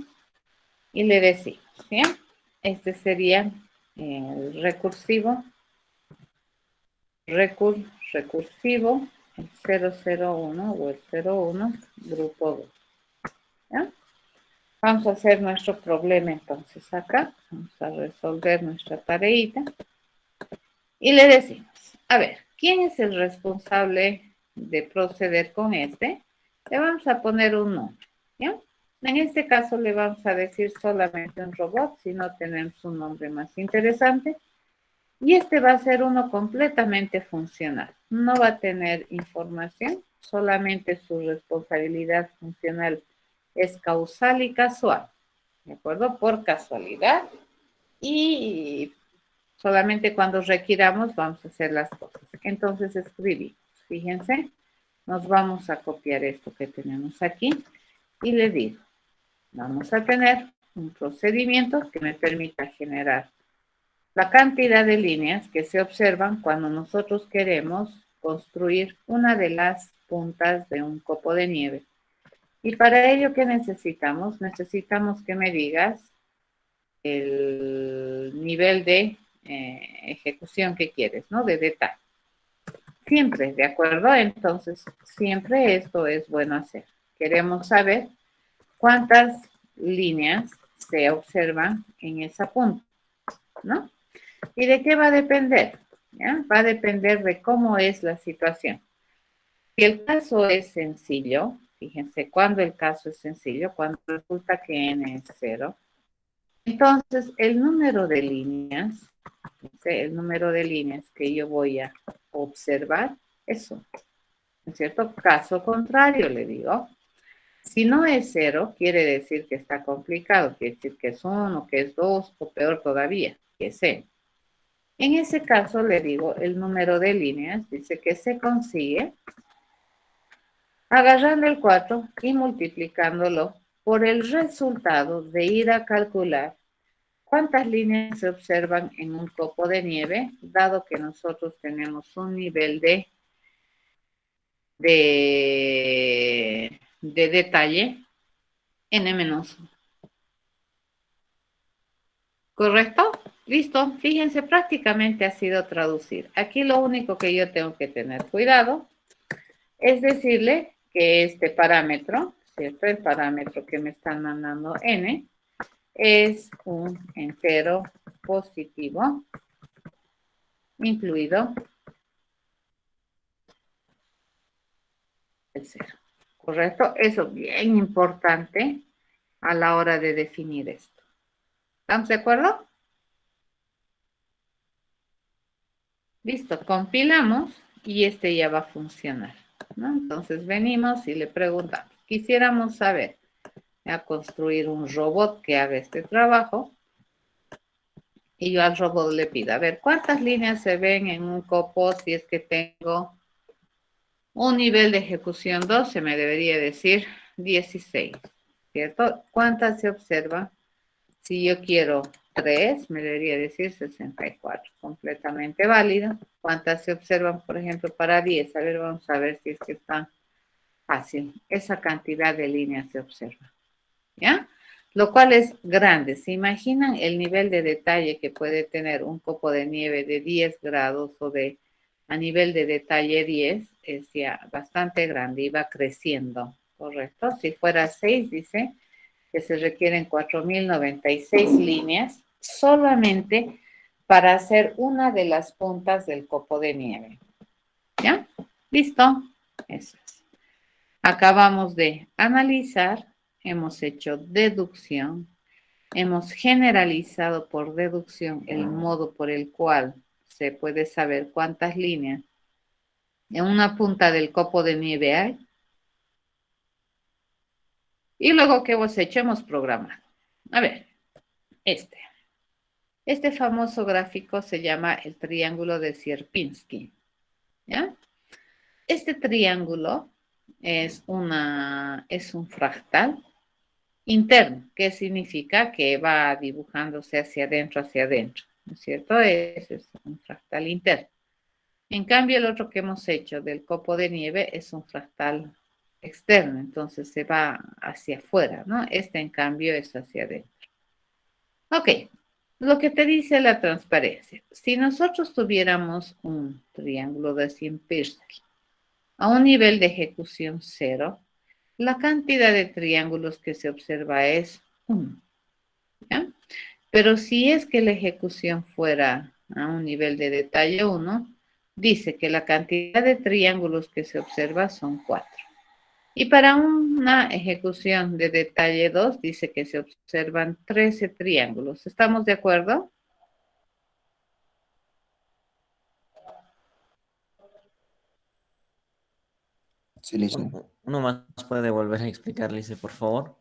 y le decimos, ¿ya? Este sería el recursivo, recursivo, el 001 o el 01, grupo 2, ¿ya? Vamos a hacer nuestro problema entonces acá. Vamos a resolver nuestra tareita. Y le decimos, a ver, ¿quién es el responsable de proceder con este? Le vamos a poner un nombre, ¿ya? En este caso le vamos a decir solamente un robot, si no tenemos un nombre más interesante. Y este va a ser uno completamente funcional. No va a tener información, solamente su responsabilidad funcional es causal y casual. ¿De acuerdo? Por casualidad y solamente cuando requiramos vamos a hacer las cosas. Entonces escribimos, fíjense, nos vamos a copiar esto que tenemos aquí y le digo, vamos a tener un procedimiento que me permita generar la cantidad de líneas que se observan cuando nosotros queremos construir una de las puntas de un copo de nieve. Y para ello, ¿qué necesitamos? Necesitamos que me digas el nivel de ejecución que quieres, ¿no? De detalle. Siempre, ¿de acuerdo? Entonces, siempre esto es bueno hacer. Queremos saber cuántas líneas se observan en esa punta, ¿no? ¿Y de qué va a depender? ¿Ya? Va a depender de cómo es la situación. Si el caso es sencillo, fíjense, cuando el caso es sencillo, cuando resulta que n es 0, entonces el número de líneas, el número de líneas que yo voy a observar es 1. ¿No es cierto? Caso contrario, le digo, si no es 0, quiere decir que está complicado, quiere decir que es 1, que es 2, o peor todavía, que es n. En ese caso le digo el número de líneas, dice que se consigue agarrando el 4 y multiplicándolo por el resultado de ir a calcular cuántas líneas se observan en un copo de nieve, dado que nosotros tenemos un nivel de detalle n-1. ¿Correcto? Listo. Fíjense, prácticamente ha sido traducir. Aquí lo único que yo tengo que tener cuidado es decirle que este parámetro, ¿cierto? El parámetro que me están mandando n, es un entero positivo, incluido el 0. ¿Correcto? Eso es bien importante a la hora de definir esto. ¿Estamos de acuerdo? Listo, compilamos y este ya va a funcionar, ¿no? Entonces venimos y le preguntamos, quisiéramos saber, a construir un robot que haga este trabajo, y yo al robot le pido, a ver, ¿cuántas líneas se ven en un copo si es que tengo un nivel de ejecución 12? Me debería decir 16, ¿cierto? ¿Cuántas se observan? Si yo quiero 3, me debería decir 64, completamente válido. ¿Cuántas se observan, por ejemplo, para 10? A ver, vamos a ver si es que está fácil. Esa cantidad de líneas se observa, ¿ya? Lo cual es grande. ¿Se imaginan el nivel de detalle que puede tener un copo de nieve de 10 grados o de a nivel de detalle 10? Es ya bastante grande y va creciendo, ¿correcto? Si fuera 6, dice que se requieren 4.096 líneas solamente para hacer una de las puntas del copo de nieve. ¿Ya? ¿Listo? Eso es. Acabamos de analizar, hemos hecho deducción, hemos generalizado por deducción el modo por el cual se puede saber cuántas líneas en una punta del copo de nieve hay. Y luego, ¿qué hemos hecho? Hemos programado. A ver, Este famoso gráfico se llama el triángulo de Sierpinski, ¿ya? Este triángulo es un fractal, interno, que significa que va dibujándose hacia adentro, ¿no es cierto? Ese es un fractal interno. En cambio, el otro que hemos hecho del copo de nieve es un fractal externo, entonces se va hacia afuera, ¿no? Este, en cambio, es hacia adentro. Ok, lo que te dice la transparencia. Si nosotros tuviéramos un triángulo de Sierpinski a un nivel de ejecución 0, la cantidad de triángulos que se observa es 1. ¿Ya? Pero si es que la ejecución fuera a un nivel de detalle 1, dice que la cantidad de triángulos que se observa son 4. Y para una ejecución de detalle 2, dice que se observan 13 triángulos. ¿Estamos de acuerdo? Sí, licenciado. Uno más puede volver a explicar, Lice, por favor.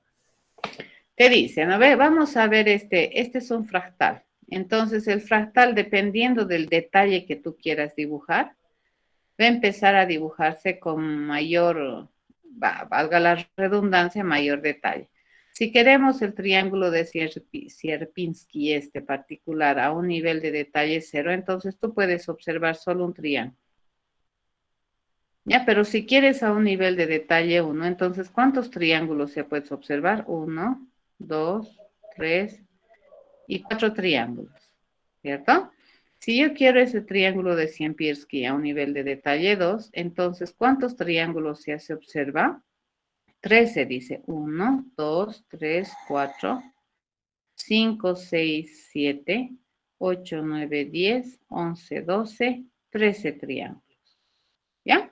Te dice, ¿no ve? Vamos a ver este es un fractal. Entonces, el fractal, dependiendo del detalle que tú quieras dibujar, va a empezar a dibujarse con mayor, valga la redundancia, mayor detalle. Si queremos el triángulo de Sierpinski, este particular, a un nivel de detalle 0, entonces tú puedes observar solo un triángulo. Ya, pero si quieres a un nivel de detalle 1, entonces, ¿cuántos triángulos se puedes observar? 1, 2, 3 y 4 triángulos, ¿cierto? Si yo quiero ese triángulo de Sierpinski a un nivel de detalle 2, entonces, ¿cuántos triángulos ya se observa? 13, dice. 1, 2, 3, 4, 5, 6, 7, 8, 9, 10, 11, 12, 13 triángulos. ¿Ya?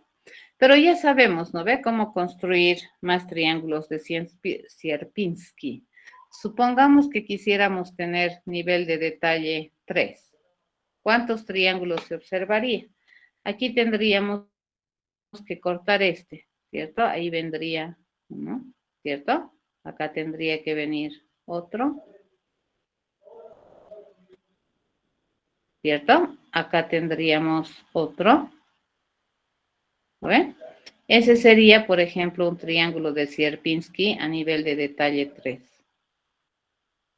Pero ya sabemos, ¿no ve? Cómo construir más triángulos de Sierpinski. Supongamos que quisiéramos tener nivel de detalle 3. ¿Cuántos triángulos se observaría? Aquí tendríamos que cortar este, ¿cierto? Ahí vendría uno, ¿cierto? Acá tendría que venir otro, ¿cierto? Acá tendríamos otro, ¿ven? Ese sería, por ejemplo, un triángulo de Sierpinski a nivel de detalle 3.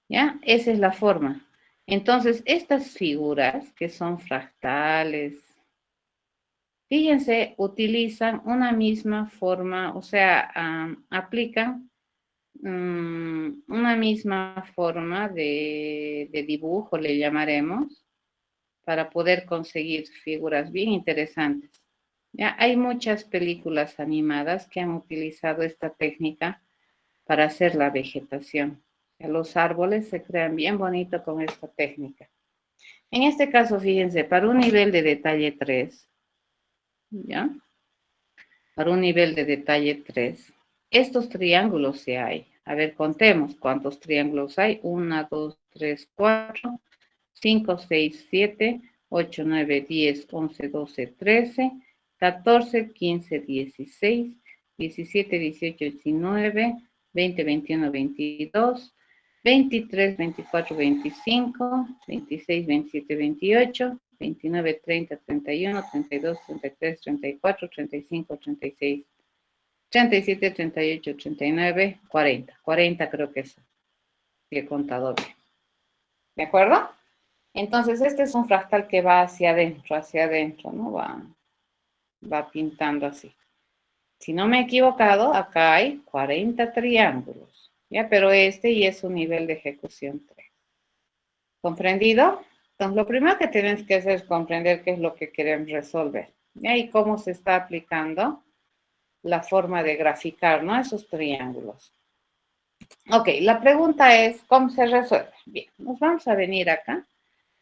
¿Ya? Esa es la forma. Entonces, estas figuras que son fractales, fíjense, utilizan una misma forma, o sea, aplican una misma forma de dibujo, le llamaremos, para poder conseguir figuras bien interesantes. Ya hay muchas películas animadas que han utilizado esta técnica para hacer la vegetación. Los árboles se crean bien bonito con esta técnica. En este caso, fíjense, para un nivel de detalle 3, ¿ya? Para un nivel de detalle 3, estos triángulos sí hay. A ver, contemos cuántos triángulos hay. 1, 2, 3, 4, 5, 6, 7, 8, 9, 10, 11, 12, 13, 14, 15, 16, 17, 18, 19, 20, 21, 22, 23, 24, 25, 26, 27, 28, 29, 30, 31, 32, 33, 34, 35, 36, 37, 38, 39, 40. 40 creo que es, que he contado bien. ¿De acuerdo? Entonces, este es un fractal que va hacia adentro, ¿no? Va pintando así. Si no me he equivocado, acá hay 40 triángulos, ¿ya? Pero este ya es un nivel de ejecución 3. ¿Comprendido? Entonces, lo primero que tienes que hacer es comprender qué es lo que queremos resolver, ¿ya? Y cómo se está aplicando la forma de graficar, ¿no? Esos triángulos. Ok, la pregunta es, ¿cómo se resuelve? Bien, nos vamos a venir acá.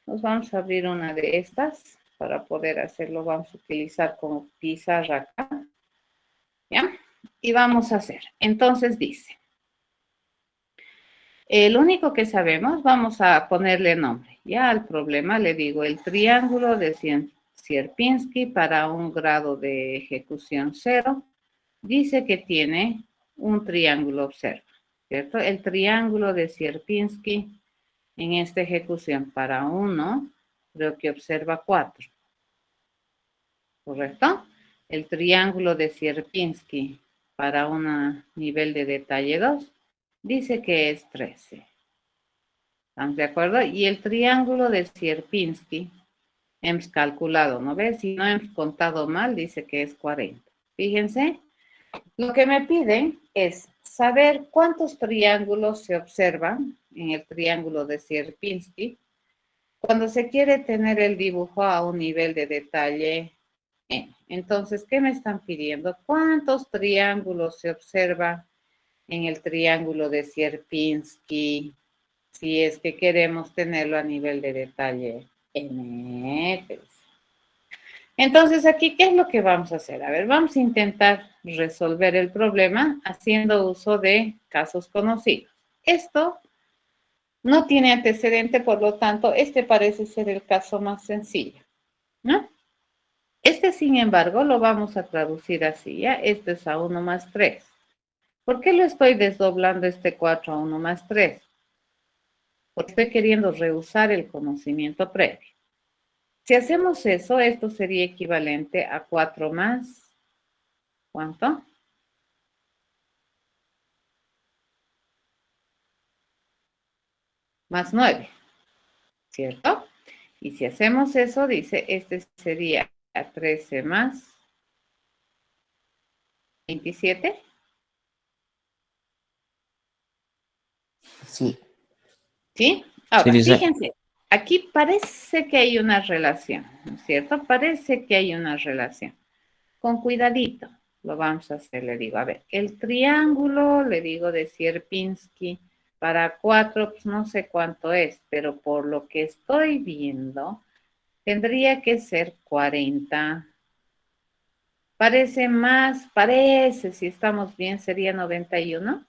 Nos vamos a abrir una de estas para poder hacerlo. Vamos a utilizar como pizarra acá. ¿Ya? Y vamos a hacer. Entonces dice, lo único que sabemos, vamos a ponerle nombre. Ya al problema le digo el triángulo de Sierpinski para un grado de ejecución 0. Dice que tiene un triángulo, observa, ¿cierto? El triángulo de Sierpinski en esta ejecución para 1, creo que observa 4. ¿Correcto? El triángulo de Sierpinski para un nivel de detalle 2 dice que es 13. ¿Estamos de acuerdo? Y el triángulo de Sierpinski hemos calculado, ¿no ves? Si no hemos contado mal, dice que es 40. Fíjense, lo que me piden es saber cuántos triángulos se observan en el triángulo de Sierpinski cuando se quiere tener el dibujo a un nivel de detalle N. Entonces, ¿qué me están pidiendo? ¿Cuántos triángulos se observan en el triángulo de Sierpinski si es que queremos tenerlo a nivel de detalle N? Entonces, aquí, ¿qué es lo que vamos a hacer? A ver, vamos a intentar resolver el problema haciendo uso de casos conocidos. Esto no tiene antecedente, por lo tanto, este parece ser el caso más sencillo, ¿no? Este, sin embargo, lo vamos a traducir así, ¿ya? Esto es a 1 más 3. ¿Por qué lo estoy desdoblando este 4 a 1 más 3? Porque estoy queriendo rehusar el conocimiento previo. Si hacemos eso, esto sería equivalente a 4 más, ¿cuánto? Más 9, ¿cierto? Y si hacemos eso, dice, este sería a 13 más 27. Sí. ¿Sí? Ahora, Sí, dice. fíjense, aquí parece que hay una relación, ¿no es cierto? Parece que hay una relación. Con cuidadito lo vamos a hacer, le digo. A ver, el triángulo, le digo, de Sierpinski para 4, pues no sé cuánto es, pero por lo que estoy viendo, tendría que ser 40. Parece, si estamos bien, sería 91.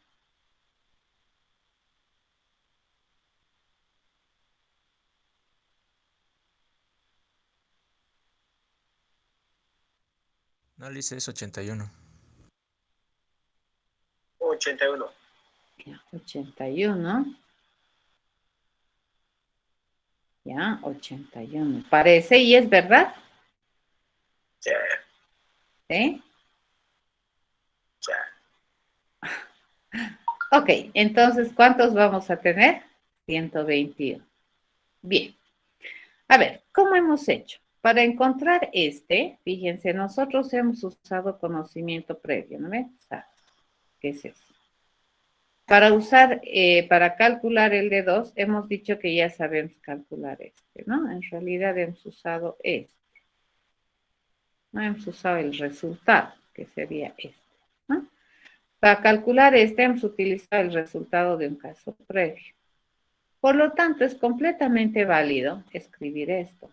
No, Lice, es 81. 81. 81. Ya, 81. Parece, y es verdad. Ya, ¿Sí? ya. Ok, entonces, ¿cuántos vamos a tener? 121. Bien. A ver, ¿cómo hemos hecho? Para encontrar este, fíjense, nosotros hemos usado conocimiento previo, ¿no ves? ¿Qué es eso? Para calcular el de 2, hemos dicho que ya sabemos calcular este, ¿no? En realidad hemos usado este. No hemos usado el resultado, que sería este, ¿no? Para calcular este, hemos utilizado el resultado de un caso previo. Por lo tanto, es completamente válido escribir esto.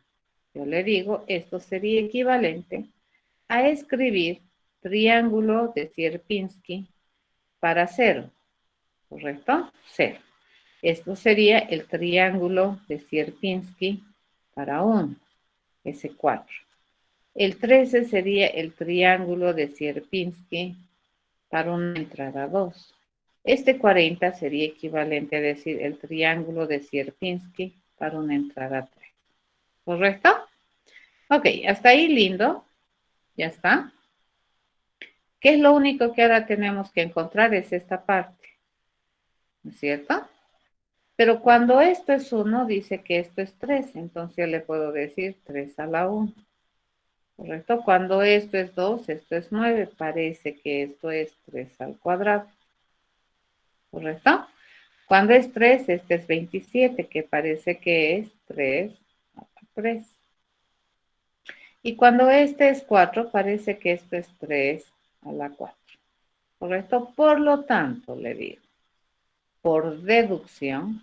Yo le digo, esto sería equivalente a escribir triángulo de Sierpinski para 0, ¿correcto? 0. Esto sería el triángulo de Sierpinski para 1, ese 4. El 13 sería el triángulo de Sierpinski para una entrada 2. Este 40 sería equivalente a decir el triángulo de Sierpinski para una entrada 3. ¿Correcto? Ok, hasta ahí lindo. Ya está. ¿Qué es lo único que ahora tenemos que encontrar? Es esta parte. ¿No es cierto? Pero cuando esto es 1, dice que esto es 3. Entonces yo le puedo decir 3 a la 1. ¿Correcto? Cuando esto es 2, esto es 9. Parece que esto es 3 al cuadrado. ¿Correcto? Cuando es 3, este es 27, que parece que es 3 a la 3. Y cuando este es 4, parece que esto es 3 a la 4. ¿Correcto? Por lo tanto, le digo, por deducción,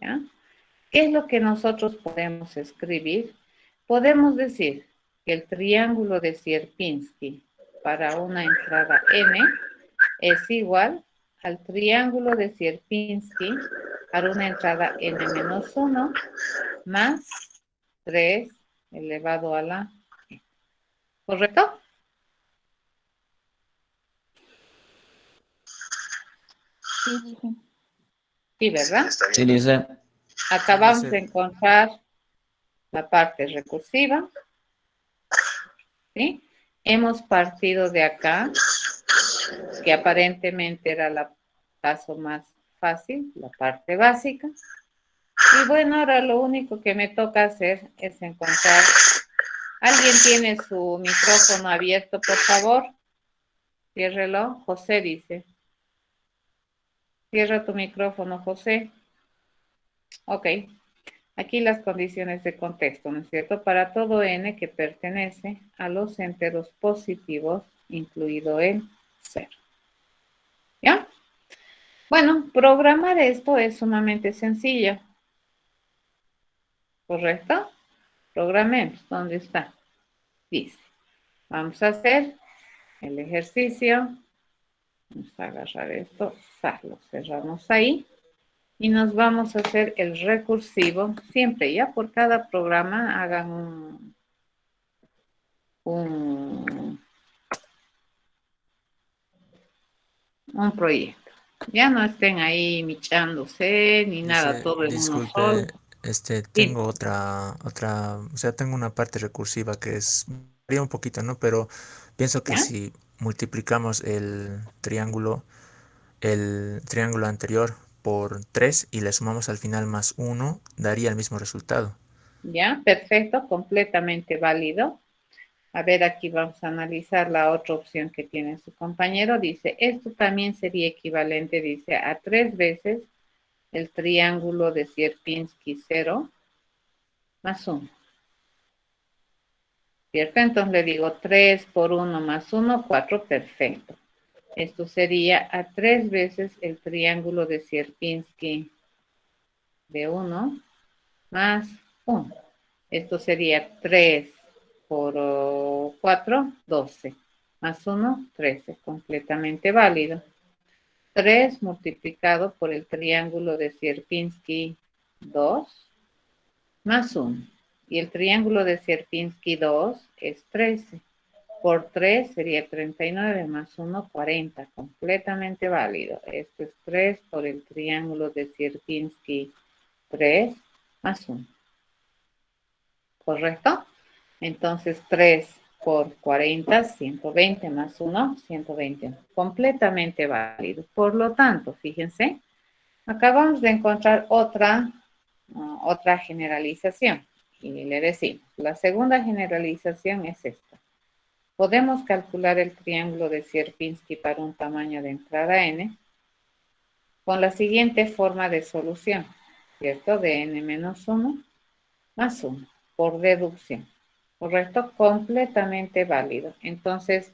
¿ya? ¿Qué es lo que nosotros podemos escribir? Podemos decir que el triángulo de Sierpinski para una entrada n es igual al triángulo de Sierpinski para una entrada n-1 más 3 elevado a la n. ¿Correcto? Sí, ¿verdad? Está Sí, bien. dice. Acabamos de Dice. encontrar la parte recursiva, ¿sí? Hemos partido de acá que aparentemente era el paso más fácil, la parte básica. Y bueno, ahora lo único que me toca hacer es encontrar... ¿Alguien tiene su micrófono abierto, por favor? Ciérrelo. José dice. Cierra tu micrófono, José. Ok. Aquí las condiciones de contexto, ¿no es cierto? Para todo n que pertenece a los enteros positivos, incluido el 0. ¿Ya? Bueno, programar esto es sumamente sencillo. ¿Correcto? Programemos. ¿Dónde está? Dice. Vamos a hacer el ejercicio. Vamos a agarrar esto. Lo cerramos ahí. Y nos vamos a hacer el recursivo. Siempre, ya por cada programa hagan un proyecto. Ya no estén ahí michándose ni nada, todo en uno solo. Disculpe, tengo otra, o sea, tengo una parte recursiva que varía un poquito, ¿no? Pero pienso que ¿Ya? si multiplicamos el triángulo anterior por 3 y le sumamos al final más 1, daría el mismo resultado. Ya, perfecto, completamente válido. A ver, aquí vamos a analizar la otra opción que tiene su compañero. Dice, esto también sería equivalente, dice, a 3 veces el triángulo de Sierpinski 0 más 1. ¿Cierto? Entonces le digo 3 por 1 más 1, 4, perfecto. Esto sería a 3 veces el triángulo de Sierpinski de 1 más 1. Esto sería 3 por 4, 12. Más 1, 13. Completamente válido. 3 multiplicado por el triángulo de Sierpinski 2 más 1. Y el triángulo de Sierpinski 2 es 13. Por 3 sería 39 más 1, 40. Completamente válido. Esto es 3 por el triángulo de Sierpinski 3 más 1. ¿Correcto? Entonces 3 por 40, 120 más 1, 120. Completamente válido. Por lo tanto, fíjense, acabamos de encontrar otra generalización. Y le decimos, la segunda generalización es esta. Podemos calcular el triángulo de Sierpinski para un tamaño de entrada n con la siguiente forma de solución, ¿cierto? De n menos 1 más 1 por deducción. ¿Correcto? Completamente válido. Entonces,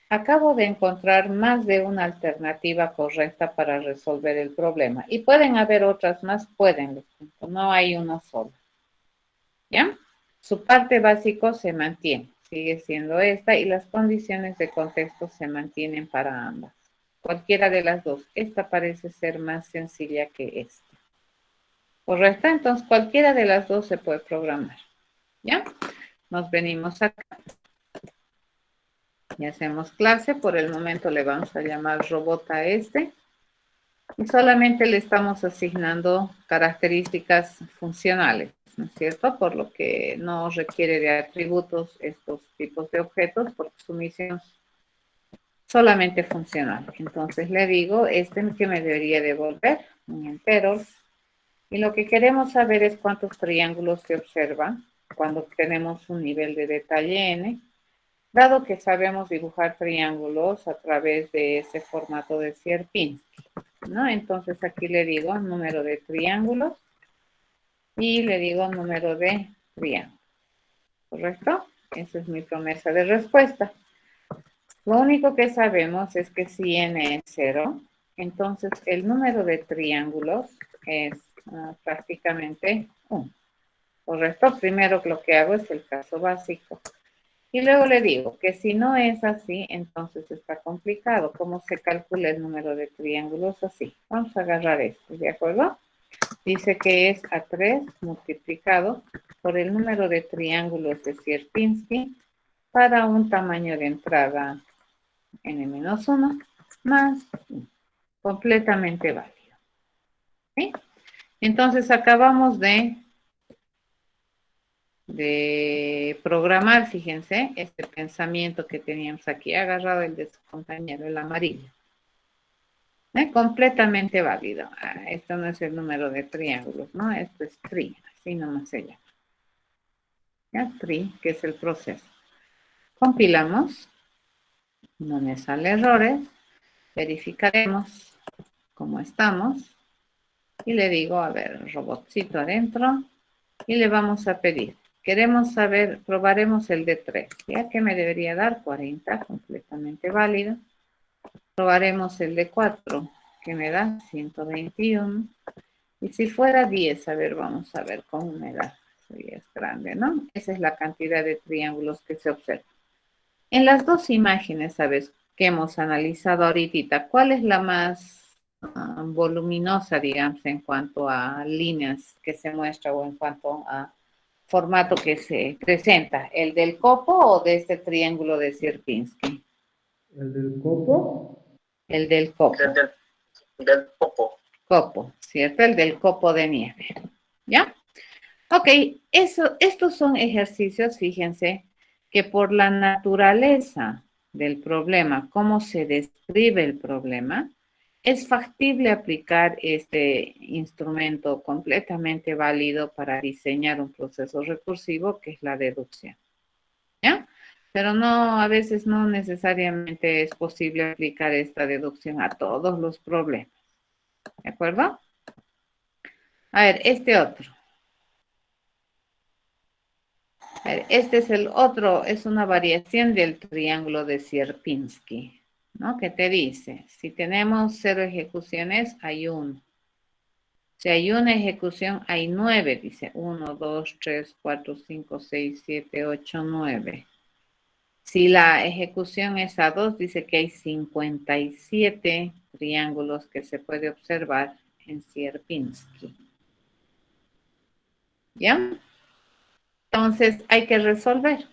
acabo de encontrar más de una alternativa correcta para resolver el problema. Y pueden haber otras más, pueden, no hay una sola. ¿Ya? Su parte básico se mantiene, sigue siendo esta, y las condiciones de contexto se mantienen para ambas. Cualquiera de las dos. Esta parece ser más sencilla que esta. ¿Correcto? Entonces, cualquiera de las dos se puede programar. ¿Ya? Nos venimos acá. Y hacemos clase. Por el momento le vamos a llamar robot a este. Y solamente le estamos asignando características funcionales, ¿no es cierto? Por lo que no requiere de atributos estos tipos de objetos, porque su misión es solamente funcional. Entonces le digo, que me debería devolver un entero. Y lo que queremos saber es cuántos triángulos se observan cuando tenemos un nivel de detalle n, dado que sabemos dibujar triángulos a través de ese formato de Sierpinski, ¿no? Entonces aquí le digo número de triángulos y le digo número de triángulos, ¿correcto? Esa es mi promesa de respuesta. Lo único que sabemos es que si n es 0, entonces el número de triángulos es prácticamente 1. ¿Correcto? Primero lo que hago es el caso básico. Y luego le digo que si no es así, entonces está complicado. ¿Cómo se calcula el número de triángulos? Así. Vamos a agarrar esto, ¿de acuerdo? Dice que es a 3 multiplicado por el número de triángulos de Sierpinski para un tamaño de entrada n-1 más 1. Completamente válido. ¿Sí? Entonces acabamos de programar, fíjense, este pensamiento que teníamos aquí, agarrado el de su compañero, el amarillo. Completamente válido. Esto no es el número de triángulos, ¿no? Esto es tri, así nomás se llama. ¿Ya? Tri, que es el proceso. Compilamos, no me sale errores, verificaremos cómo estamos y le digo, a ver, robotcito adentro y le vamos a pedir. Queremos saber, probaremos el de 3, ¿ya? Que me debería dar 40, completamente válido. Probaremos el de 4, que me da 121. Y si fuera 10, a ver, vamos a ver cómo me da. Eso ya es grande, ¿no? Esa es la cantidad de triángulos que se observan. En las dos imágenes, ¿sabes? Que hemos analizado ahorita, ¿cuál es la más voluminosa, digamos, en cuanto a líneas que se muestra o en cuanto a formato que se presenta? ¿El del copo o de este triángulo de Sierpinski? ¿El del copo? El del copo. Del popo. Copo, ¿cierto? El del copo de nieve. ¿Ya? Ok, estos son ejercicios, fíjense, que por la naturaleza del problema, cómo se describe el problema, es factible aplicar este instrumento completamente válido para diseñar un proceso recursivo que es la deducción. ¿Ya? Pero no, a veces no necesariamente es posible aplicar esta deducción a todos los problemas. ¿De acuerdo? A ver, este otro. A ver, este es el otro, es una variación del triángulo de Sierpinski, ¿no? Que te dice, si tenemos 0 ejecuciones, hay 1. Si hay una ejecución, hay 9, dice 1, 2, 3, 4, 5, 6, 7, 8, 9. Si la ejecución es a 2, dice que hay 57 triángulos que se puede observar en Sierpinski. ¿Ya? Entonces, hay que resolver.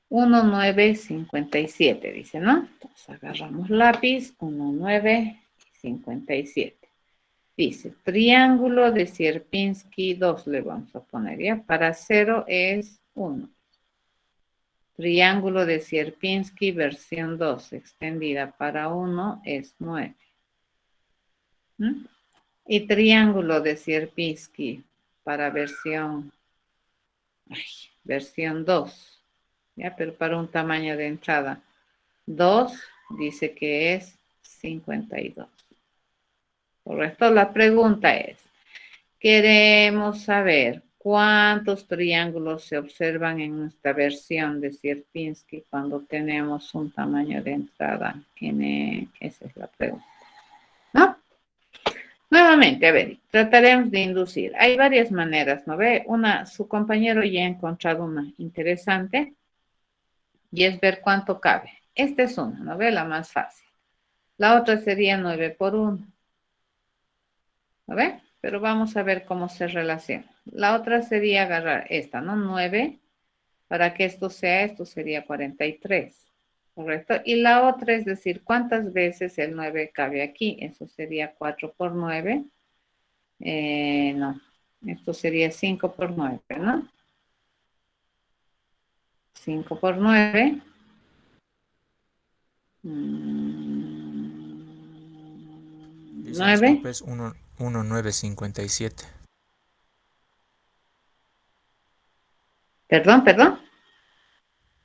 1, 9, 57, dice, ¿no? Entonces, agarramos lápiz, 1, 9, 57. Dice, triángulo de Sierpinski 2 le vamos a poner, ¿ya? Para 0 es 1. Triángulo de Sierpinski versión 2 extendida para 1 es 9. ¿Mm? Y triángulo de Sierpinski para versión 2, ¿ya? Pero para un tamaño de entrada 2 dice que es 52. Correcto. La pregunta es, queremos saber cuántos triángulos se observan en nuestra versión de Sierpinski cuando tenemos un tamaño de entrada n. Esa es la pregunta, ¿no? Nuevamente, a ver, trataremos de inducir. Hay varias maneras, ¿no ve? Su compañero ya ha encontrado una interesante y es ver cuánto cabe. Esta es una, ¿no ve? La más fácil. La otra sería 9 por 1. ¿No ve? Pero vamos a ver cómo se relaciona. La otra sería agarrar esta, ¿no? 9. Para que esto sería 43. ¿Correcto? Y la otra es decir, ¿cuántas veces el 9 cabe aquí? Eso sería 4 por 9. No. Esto sería 5 por 9, ¿no? 5 por 9. 9. Disculpe, es 1957. Perdón.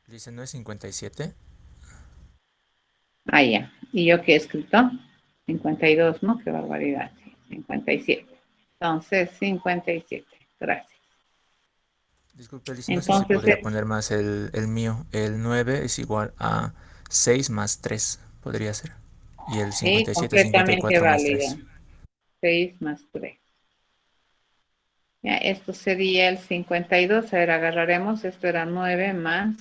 Dice, ¿no es 57? Ah, ya. ¿Y yo qué he escrito? 52, ¿no? Qué barbaridad. 57. Entonces, 57. Gracias. Disculpe, Liz, no sé si Entonces, podría poner más el mío. El 9 es igual a 6 más 3, podría ser. Y el sí, 57 es completamente 54 más válido. 3. 6 más 3. Ya, esto sería el 52. A ver, agarraremos. Esto era 9 más.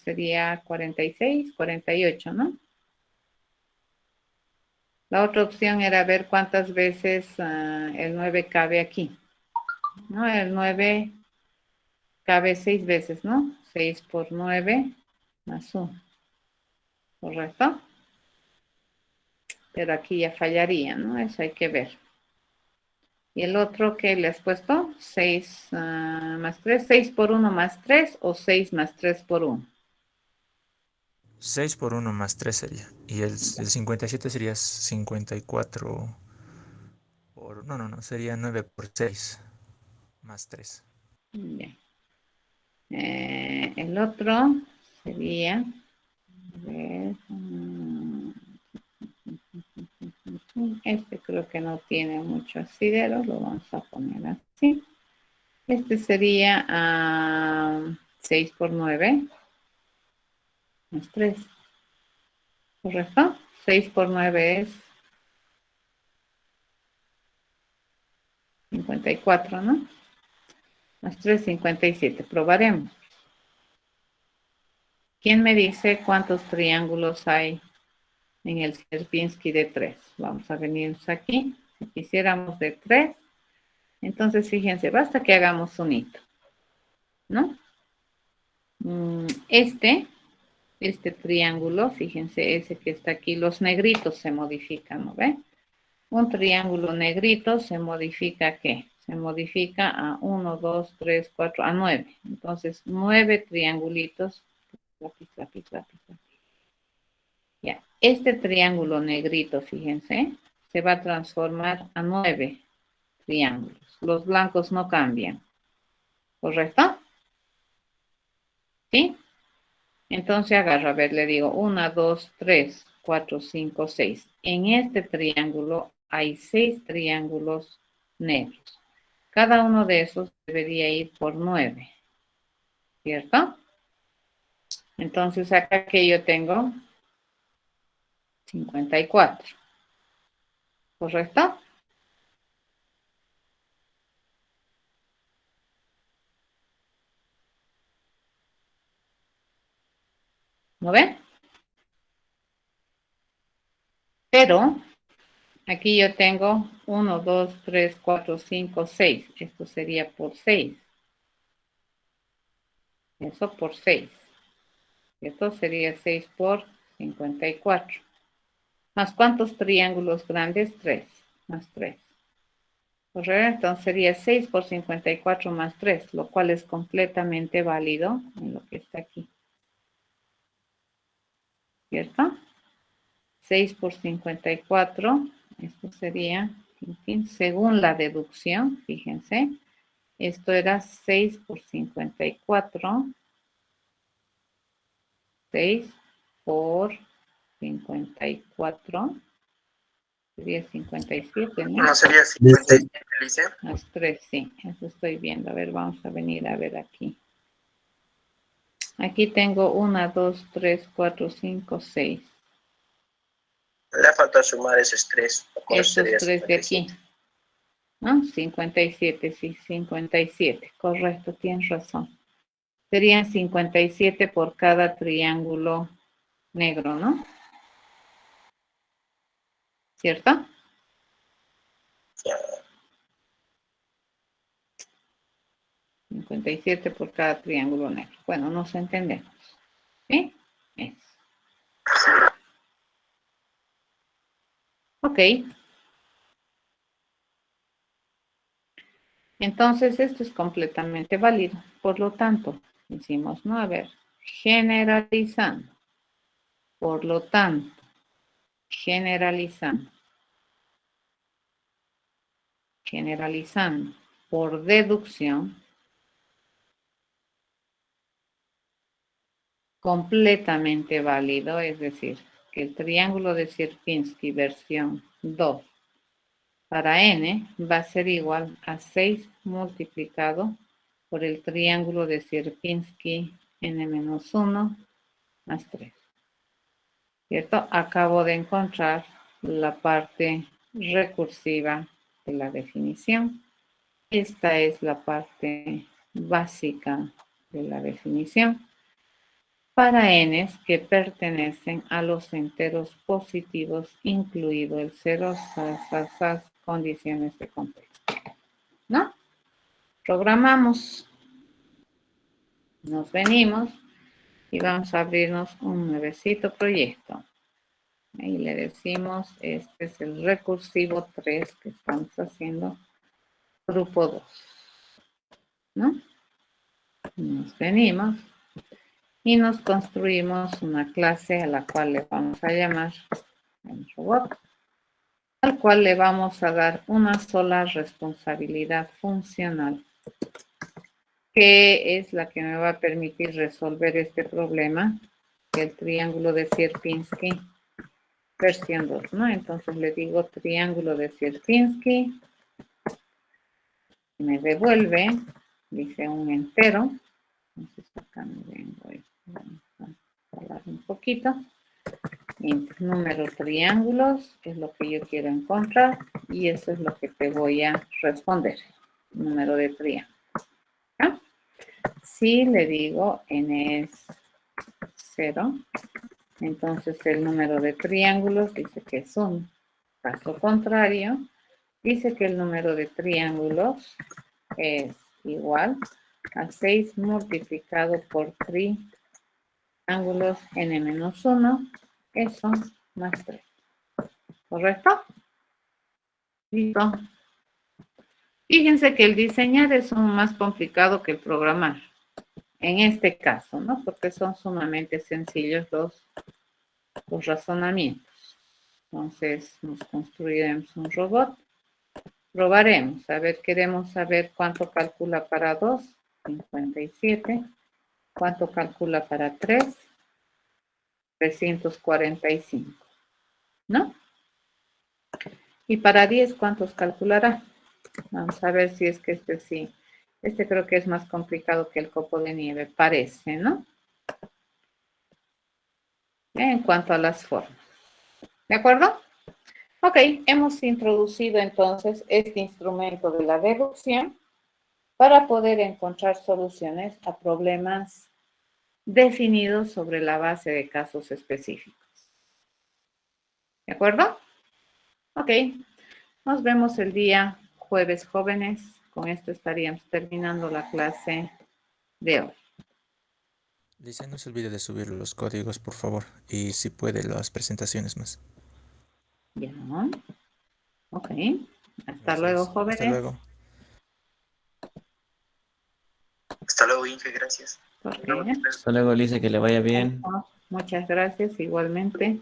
Sería 46, 48, ¿no? La otra opción era ver cuántas veces el 9 cabe aquí. ¿No? El 9 cabe 6 veces, ¿no? 6 por 9 más 1. ¿Correcto? Pero aquí ya fallaría, ¿no? Eso hay que ver. ¿Y el otro que le has puesto? 6 más 3. 6 por 1 más 3 o 6 más 3 por 1. 6 por 1 más 3 sería. Y el 57 sería 54 por... No, sería 9 por 6 más 3. Ya. El otro sería, a ver, este creo que no tiene mucho asidero, lo vamos a poner así. Este sería 6 por 9 más 3. ¿Correcto? 6 por 9 es 54, ¿no? Más 3, 57. Probaremos. ¿Quién me dice cuántos triángulos hay en el Sierpinski de 3? Vamos a venirnos aquí. Si quisiéramos de 3, entonces fíjense, basta que hagamos un hito, ¿no? Este triángulo, fíjense, ese que está aquí, los negritos se modifican, ¿no ven? Un triángulo negrito se modifica ¿a qué? Se modifica a 1, 2, 3, 4, a 9. Entonces, 9 triangulitos. Lápiz, lápiz, lápiz, lápiz. Ya, este triángulo negrito, fíjense, se va a transformar a 9 triángulos. Los blancos no cambian. ¿Correcto? ¿Sí? Entonces agarro, a ver, le digo 1, 2, 3, 4, 5, 6. En este triángulo hay 6 triángulos negros. Cada uno de esos debería ir por 9. ¿Cierto? Entonces acá que yo tengo 54. ¿Correcto? ¿No ven? Pero aquí yo tengo 1, 2, 3, 4, 5, 6. Esto sería por 6. Eso por 6. Esto sería 6 por 54. ¿Más cuántos triángulos grandes? 3. Más 3. Correcto, entonces sería 6 por 54 más 3, lo cual es completamente válido en lo que está aquí. ¿Cierto? 6 por 54, esto sería, en fin, según la deducción, fíjense, esto era 6 por 54, 6 por 54, sería 57, ¿no? ¿No sería 57, Alicia? Más 3, sí, eso estoy viendo. A ver, vamos a venir a ver aquí. Aquí tengo 1, 2, 3, 4, 5, 6. Le falta sumar esos 3. Estos 3 de aquí. ¿No? 57, sí, 57. Correcto, tienes razón. Serían 57 por cada triángulo negro, ¿no? ¿Cierto? Ya. 57 por cada triángulo negro. Bueno, nos entendemos. ¿Sí? Eso. Ok. Entonces, esto es completamente válido. Por lo tanto, decimos, no, a ver, generalizando. Por lo tanto, generalizando. Generalizando por deducción, completamente válido, es decir, que el triángulo de Sierpinski versión 2 para n va a ser igual a 6 multiplicado por el triángulo de Sierpinski n-1 más 3. ¿Cierto? Acabo de encontrar la parte recursiva de la definición. Esta es la parte básica de la definición para n's que pertenecen a los enteros positivos, incluido el 0, condiciones de contexto. ¿No? Programamos, nos venimos y vamos a abrirnos un nuevecito proyecto. Ahí le decimos, este es el recursivo 3 que estamos haciendo, grupo 2. ¿No? Nos venimos y nos construimos una clase a la cual le vamos a llamar robot, al cual le vamos a dar una sola responsabilidad funcional, que es la que me va a permitir resolver este problema, el triángulo de Sierpinski, versión 2, ¿no? Entonces le digo triángulo de Sierpinski, me devuelve, dice un entero, entonces acá me vengo, vamos a hablar un poquito, número triángulos es lo que yo quiero encontrar y eso es lo que te voy a responder, número de triángulos. ¿Ah? Si le digo n es 0, entonces el número de triángulos dice que es 1. Caso contrario, dice que el número de triángulos es igual a 6 multiplicado por triángulos n-1, eso más 3. ¿Correcto? Listo. Fíjense que el diseñar es más complicado que el programar. En este caso, ¿no? Porque son sumamente sencillos los razonamientos. Entonces, nos construiremos un robot. Probaremos. A ver, queremos saber cuánto calcula para 2, 57. ¿Cuánto calcula para 3? 345. ¿No? Y para 10, ¿cuántos calculará? Vamos a ver si es que este sí. Este creo que es más complicado que el copo de nieve, parece, ¿no? En cuanto a las formas. ¿De acuerdo? Ok, hemos introducido entonces este instrumento de la deducción para poder encontrar soluciones a problemas definidos sobre la base de casos específicos. ¿De acuerdo? Ok, nos vemos el día jueves, jóvenes. Con esto estaríamos terminando la clase de hoy. Lisa, no se olvide de subir los códigos, por favor. Y si puede, las presentaciones más. Ya. Ok. Hasta Gracias. luego, Hasta jóvenes. luego. Hasta luego, Inge, gracias. Ok. Hasta luego, Lisa, que le vaya bien. Muchas gracias, igualmente.